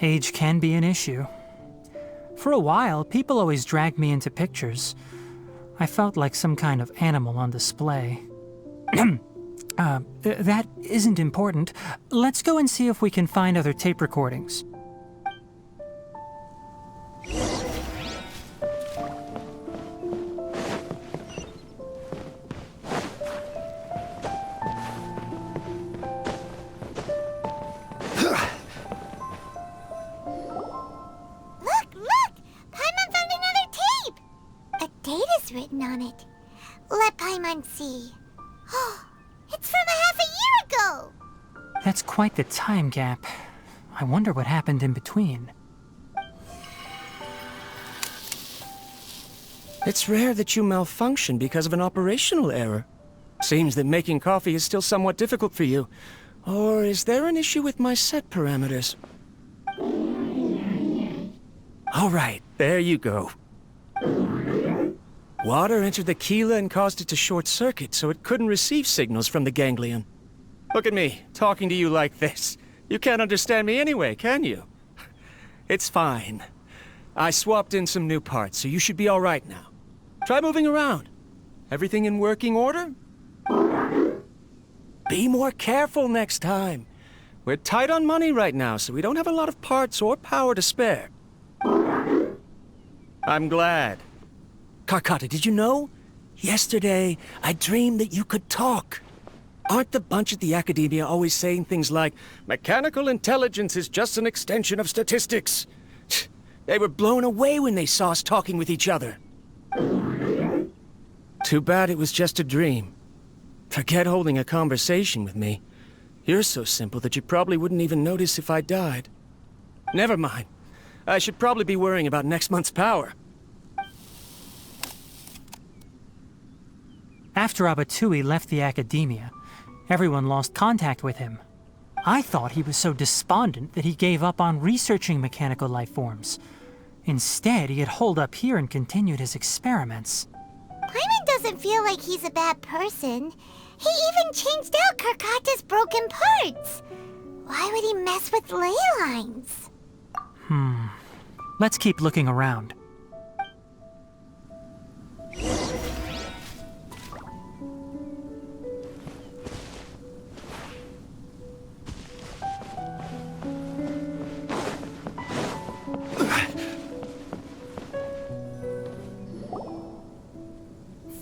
age can be an issue. For a while, people always dragged me into pictures. I felt like some kind of animal on display. That isn't important. Let's go and see if we can find other tape recordings. Written on it. Let Paimon see. Oh, it's from half a year ago! That's quite the time gap. I wonder what happened in between. It's rare that you malfunction because of an operational error. Seems that making coffee is still somewhat difficult for you. Or is there an issue with my set parameters? All right, there you go. Water entered the chela and caused it to short-circuit, so it couldn't receive signals from the ganglion. Look at me, talking to you like this. You can't understand me anyway, can you? It's fine. I swapped in some new parts, so you should be all right now. Try moving around. Everything in working order? Be more careful next time. We're tight on money right now, so we don't have a lot of parts or power to spare. I'm glad. Karkata, did you know? Yesterday, I dreamed that you could talk. Aren't the bunch at the Academia always saying things like, mechanical intelligence is just an extension of statistics? They were blown away when they saw us talking with each other. Too bad it was just a dream. Forget holding a conversation with me. You're so simple that you probably wouldn't even notice if I died. Never mind. I should probably be worrying about next month's power. After Abatui left the Academia, everyone lost contact with him. I thought he was so despondent that he gave up on researching mechanical life forms. Instead, he had holed up here and continued his experiments. Paimon doesn't feel like he's a bad person. He even changed out Karkata's broken parts. Why would he mess with ley lines? Let's keep looking around.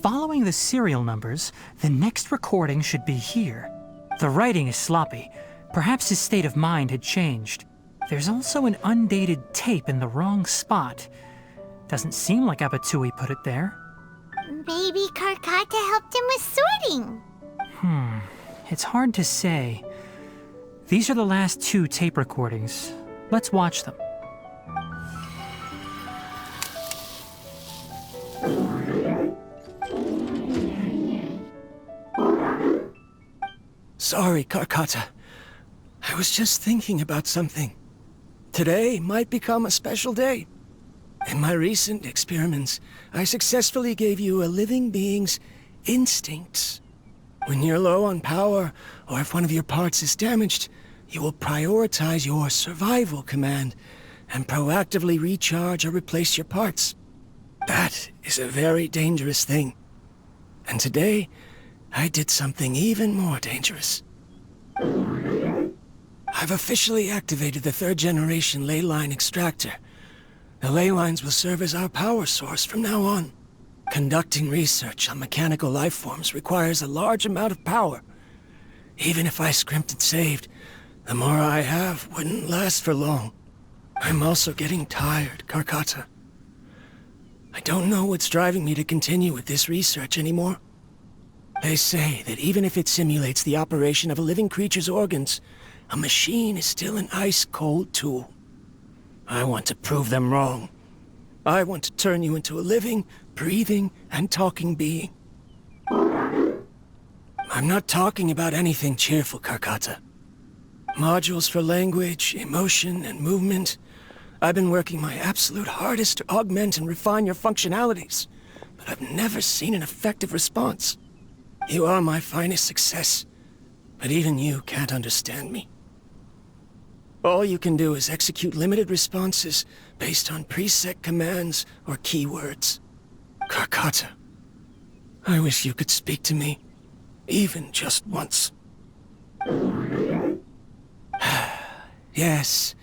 Following the serial numbers, the next recording should be here. The writing is sloppy. Perhaps his state of mind had changed. There's also an undated tape in the wrong spot. Doesn't seem like Abatui put it there. Maybe Karkata helped him with sorting. It's hard to say. These are the last 2 tape recordings. Let's watch them. Sorry, Karkata. I was just thinking about something. Today might become a special day. In my recent experiments, I successfully gave you a living being's instincts. When you're low on power, or if one of your parts is damaged, you will prioritize your survival command and proactively recharge or replace your parts. That is a very dangerous thing. And today, I did something even more dangerous. I've officially activated the 3rd generation ley line extractor. The ley lines will serve as our power source from now on. Conducting research on mechanical life forms requires a large amount of power. Even if I scrimped and saved, the more I have wouldn't last for long. I'm also getting tired, Karkata. I don't know what's driving me to continue with this research anymore. They say that even if it simulates the operation of a living creature's organs, a machine is still an ice-cold tool. I want to prove them wrong. I want to turn you into a living, breathing, and talking being. I'm not talking about anything cheerful, Karkata. Modules for language, emotion, and movement. I've been working my absolute hardest to augment and refine your functionalities, but I've never seen an effective response. You are my finest success, but even you can't understand me. All you can do is execute limited responses based on preset commands or keywords. Karkata, I wish you could speak to me, even just once. Yes,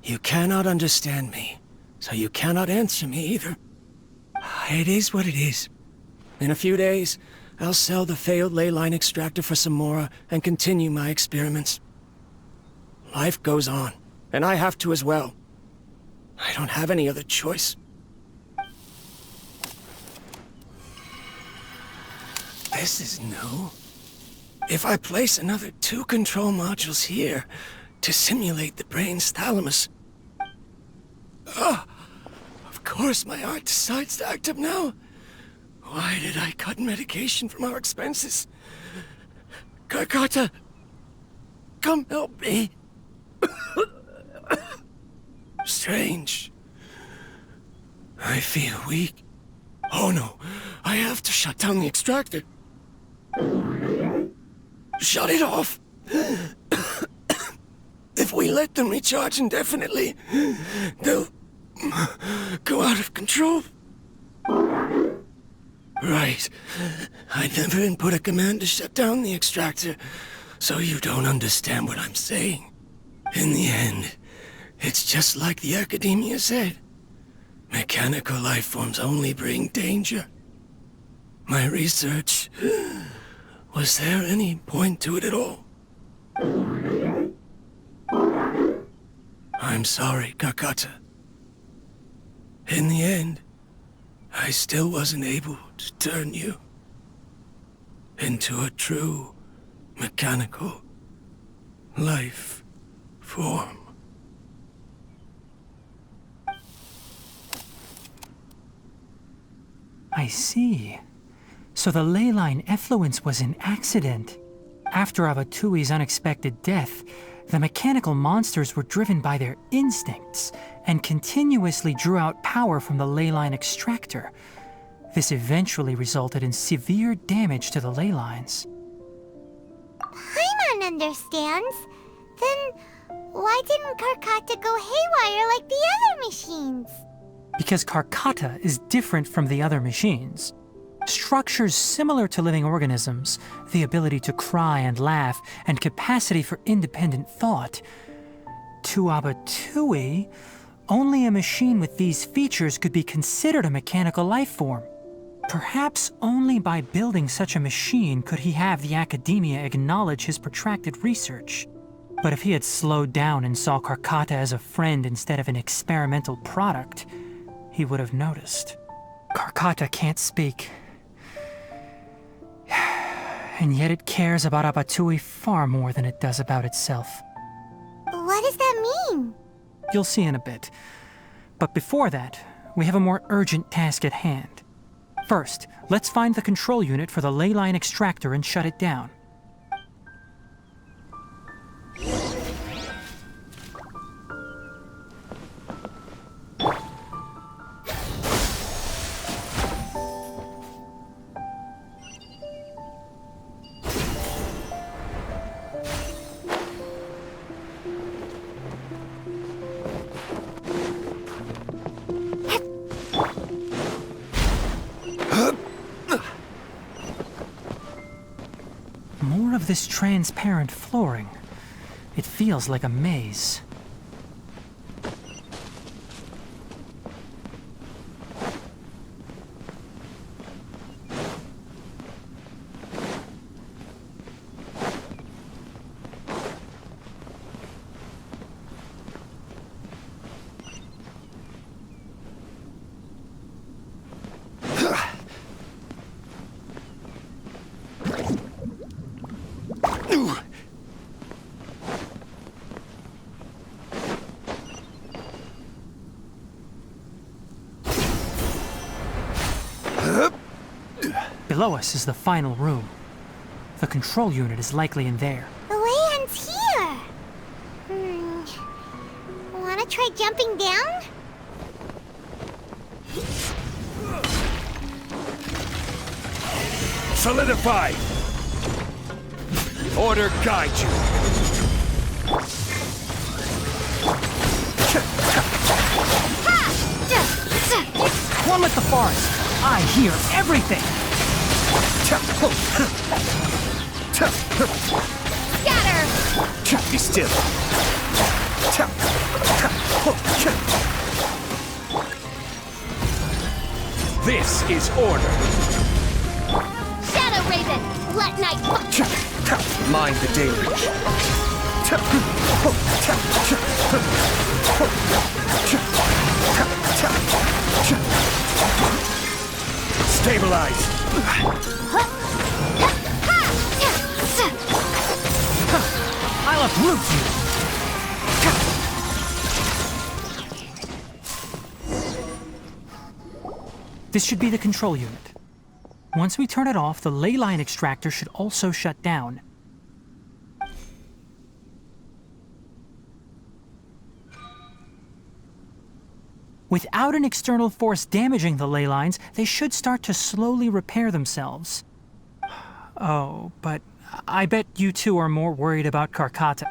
you cannot understand me, so you cannot answer me either. It is what it is. In a few days, I'll sell the failed ley line extractor for some more and continue my experiments. Life goes on, and I have to as well. I don't have any other choice. This is new. If I place another 2 control modules here to simulate the brain's thalamus... of course my heart decides to act up now. Why did I cut medication from our expenses? Karkata, come help me. Strange. I feel weak. Oh no, I have to shut down the extractor. Shut it off. If we let them recharge indefinitely, they'll go out of control. Right. I never input a command to shut down the extractor, so you don't understand what I'm saying. In the end, it's just like the Academia said. Mechanical life forms only bring danger. My research... Was there any point to it at all? I'm sorry, Kakata. In the end, I still wasn't able to turn you into a true mechanical life form. I see. So the ley line effluence was an accident. After Abatui's unexpected death, the mechanical monsters were driven by their instincts and continuously drew out power from the ley line extractor. This eventually resulted in severe damage to the ley lines. Paimon understands. Then why didn't Karkata go haywire like the other machines? Because Karkata is different from the other machines. Structures similar to living organisms, the ability to cry and laugh, and capacity for independent thought. To Abatui, only a machine with these features could be considered a mechanical life form. Perhaps only by building such a machine could he have the academia acknowledge his protracted research. But if he had slowed down and saw Karkata as a friend instead of an experimental product, he would have noticed. Karkata can't speak. And yet it cares about Abatui far more than it does about itself. What does that mean? You'll see in a bit. But before that, we have a more urgent task at hand. First, let's find the control unit for the ley line extractor and shut it down. More of this transparent flooring. It feels like a maze. Below us is the final room. The control unit is likely in there. The way ends here. Wanna try jumping down? Solidify! Order guide you. One with the forest. I hear everything. Scatter! Be still. This is order. Shadow Raven, let night... Mind the deluge. Stabilize. I'll uproot you. This should be the control unit. Once we turn it off, the ley line extractor should also shut down. Without an external force damaging the ley lines, they should start to slowly repair themselves. Oh, but I bet you two are more worried about Karkata.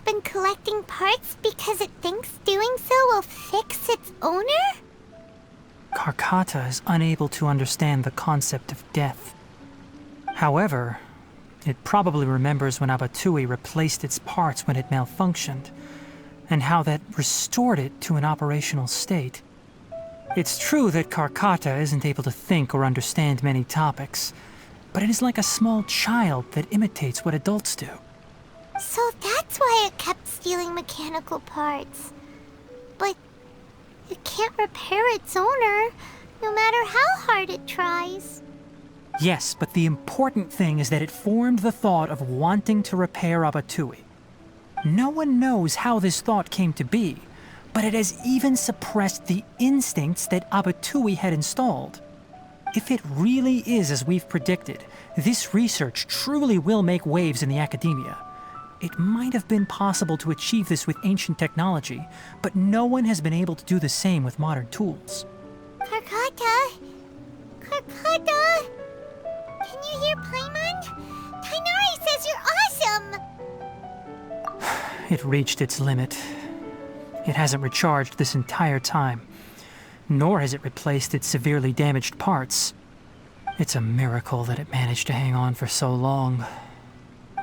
it's been collecting parts because it thinks doing so will fix its owner? Karkata is unable to understand the concept of death. However, it probably remembers when Abatui replaced its parts when it malfunctioned, and how that restored it to an operational state. It's true that Karkata isn't able to think or understand many topics, but it is like a small child that imitates what adults do. So that's why it kept stealing mechanical parts. But it can't repair its owner, no matter how hard it tries. Yes, but the important thing is that it formed the thought of wanting to repair Abatui. No one knows how this thought came to be, but it has even suppressed the instincts that Abatui had installed. If it really is as we've predicted, this research truly will make waves in the academia. It might have been possible to achieve this with ancient technology, but no one has been able to do the same with modern tools. Karkata? Karkata? Can you hear Paimon? Tighnari says you're awesome! It reached its limit. It hasn't recharged this entire time, nor has it replaced its severely damaged parts. It's a miracle that it managed to hang on for so long.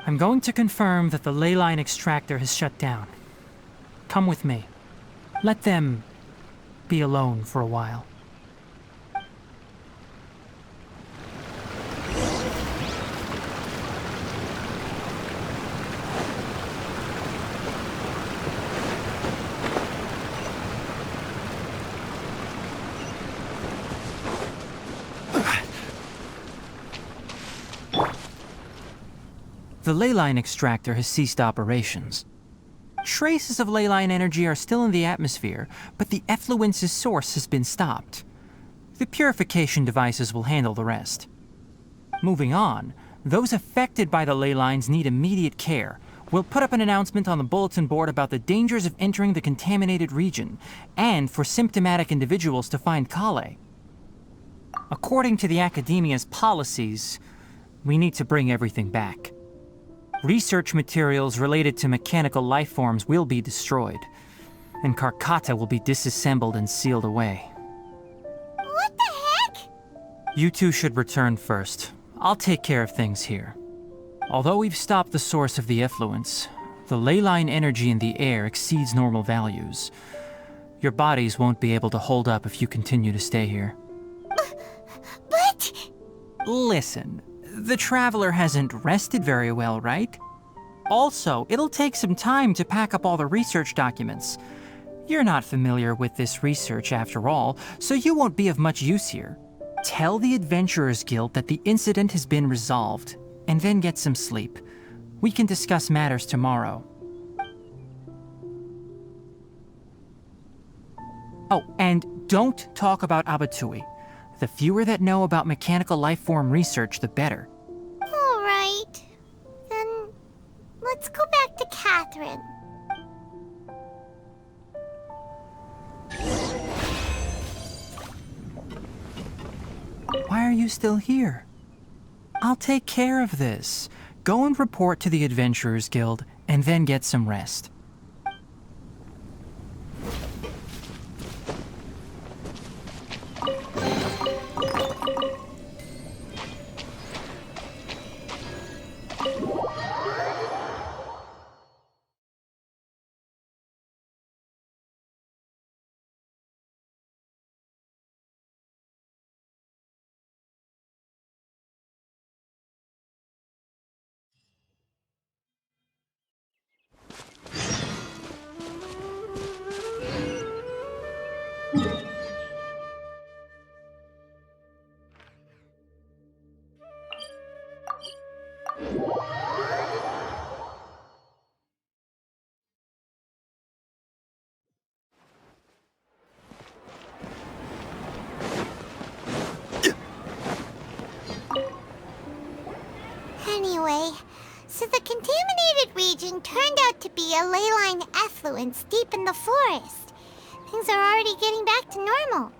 I'm going to confirm that the ley line extractor has shut down. Come with me. Let them be alone for a while. The ley line extractor has ceased operations. Traces of ley line energy are still in the atmosphere, but the effluence's source has been stopped. The purification devices will handle the rest. Moving on, those affected by the ley lines need immediate care. We'll put up an announcement on the bulletin board about the dangers of entering the contaminated region, and for symptomatic individuals to find Kale. According to the Academia's policies, we need to bring everything back. Research materials related to mechanical life forms will be destroyed, and Karkata will be disassembled and sealed away. What the heck? You two should return first. I'll take care of things here. Although we've stopped the source of the effluence, the ley line energy in the air exceeds normal values. Your bodies won't be able to hold up if you continue to stay here. But... Listen. The Traveler hasn't rested very well, right? Also, it'll take some time to pack up all the research documents. You're not familiar with this research after all, so you won't be of much use here. Tell the Adventurers Guild that the incident has been resolved, and then get some sleep. We can discuss matters tomorrow. Oh, and don't talk about Abatui. The fewer that know about mechanical life form research, the better. All right. Then let's go back to Catherine. Why are you still here? I'll take care of this. Go and report to the Adventurers Guild, and then get some rest. Anyway, so the contaminated region turned out to be a ley line effluence deep in the forest. Things are already getting back to normal.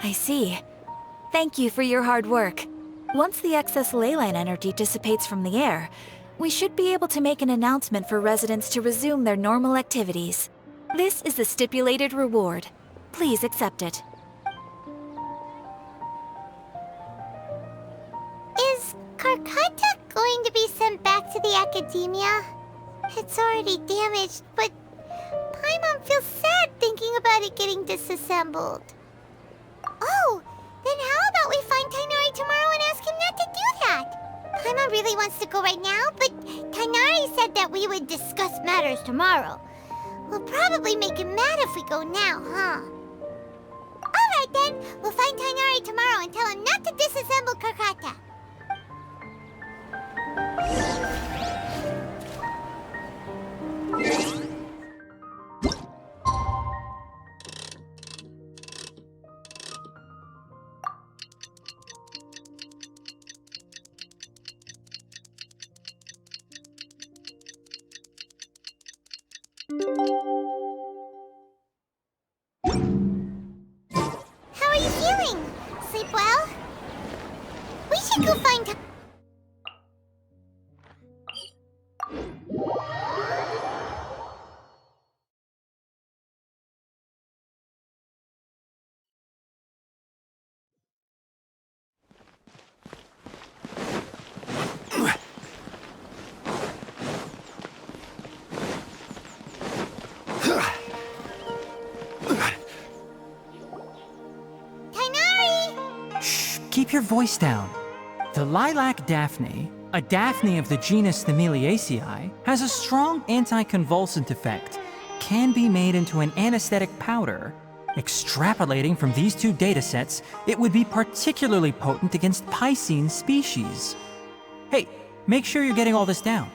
I see. Thank you for your hard work. Once the excess ley line energy dissipates from the air, we should be able to make an announcement for residents to resume their normal activities. This is the stipulated reward. Please accept it. Is Karkata going to be sent back to the Academia? It's already damaged, but Paimon feels sad thinking about it getting disassembled. Oh, then how about we find Tighnari tomorrow and ask him not to do that? Paimon really wants to go right now, but Tighnari said that we would discuss matters tomorrow. We'll probably make him mad if we go now, huh? Alright then, we'll find Tighnari tomorrow and tell him not to disassemble Karkata. How are you feeling? Sleep well? We should go find... Tighnari! Shh, keep your voice down. The lilac daphne, a daphne of the genus Thymilaceae, has a strong anticonvulsant effect, can be made into an anesthetic powder. Extrapolating from these two datasets, it would be particularly potent against Piscine species. Hey, make sure you're getting all this down.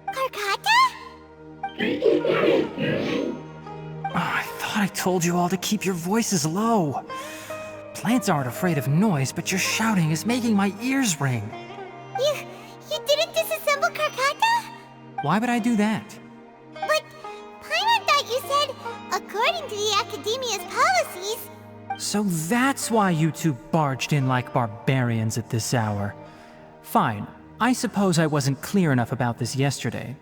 Karkata? I thought I told you all to keep your voices low. Plants aren't afraid of noise, but your shouting is making my ears ring. You didn't disassemble Karkata? Why would I do that? But Paimon thought you said, according to the Academia's policies... So that's why you two barged in like barbarians at this hour. Fine, I suppose I wasn't clear enough about this yesterday.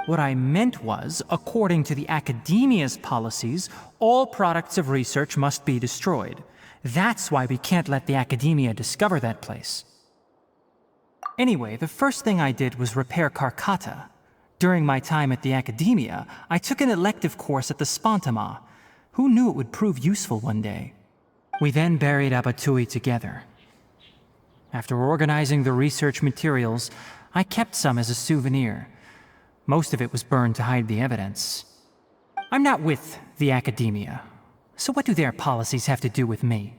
What I meant was, according to the Academia's policies, all products of research must be destroyed. That's why we can't let the Academia discover that place. Anyway, the first thing I did was repair Karkata. During my time at the Academia, I took an elective course at the Spontama. Who knew it would prove useful one day? We then buried Abatui together. After organizing the research materials, I kept some as a souvenir. Most of it was burned to hide the evidence. I'm not with the Academia, so what do their policies have to do with me?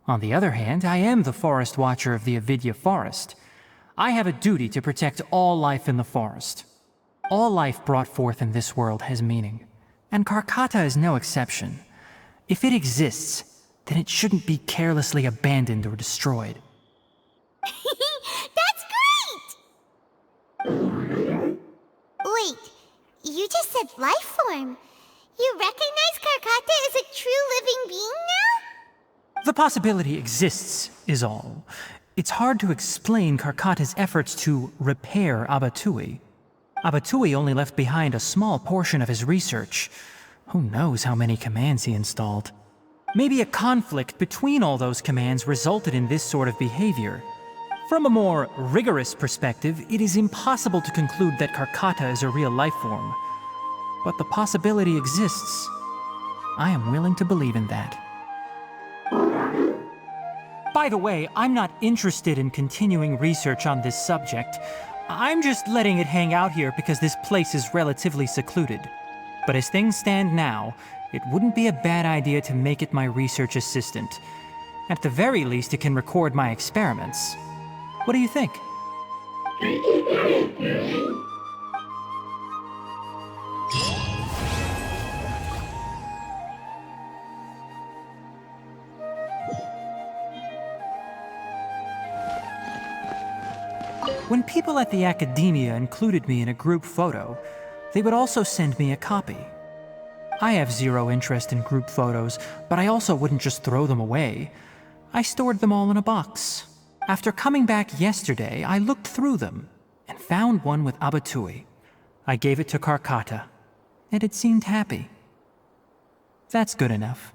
On the other hand, I am the Forest Watcher of the Avidya Forest. I have a duty to protect all life in the forest. All life brought forth in this world has meaning, and Karkata is no exception. If it exists, then it shouldn't be carelessly abandoned or destroyed. That's great! Wait, you just said life form. You recognize Karkata as a true living being now? The possibility exists, is all. It's hard to explain Karkata's efforts to repair Abatui. Abatui only left behind a small portion of his research. Who knows how many commands he installed? Maybe a conflict between all those commands resulted in this sort of behavior. From a more rigorous perspective, it is impossible to conclude that Karkata is a real life form. But the possibility exists. I am willing to believe in that. By the way, I'm not interested in continuing research on this subject. I'm just letting it hang out here because this place is relatively secluded. But as things stand now, it wouldn't be a bad idea to make it my research assistant. At the very least, it can record my experiments. What do you think? When people at the Academia included me in a group photo, they would also send me a copy. I have zero interest in group photos, but I also wouldn't just throw them away. I stored them all in a box. After coming back yesterday, I looked through them and found one with Abatui. I gave it to Karkata, and it seemed happy. That's good enough.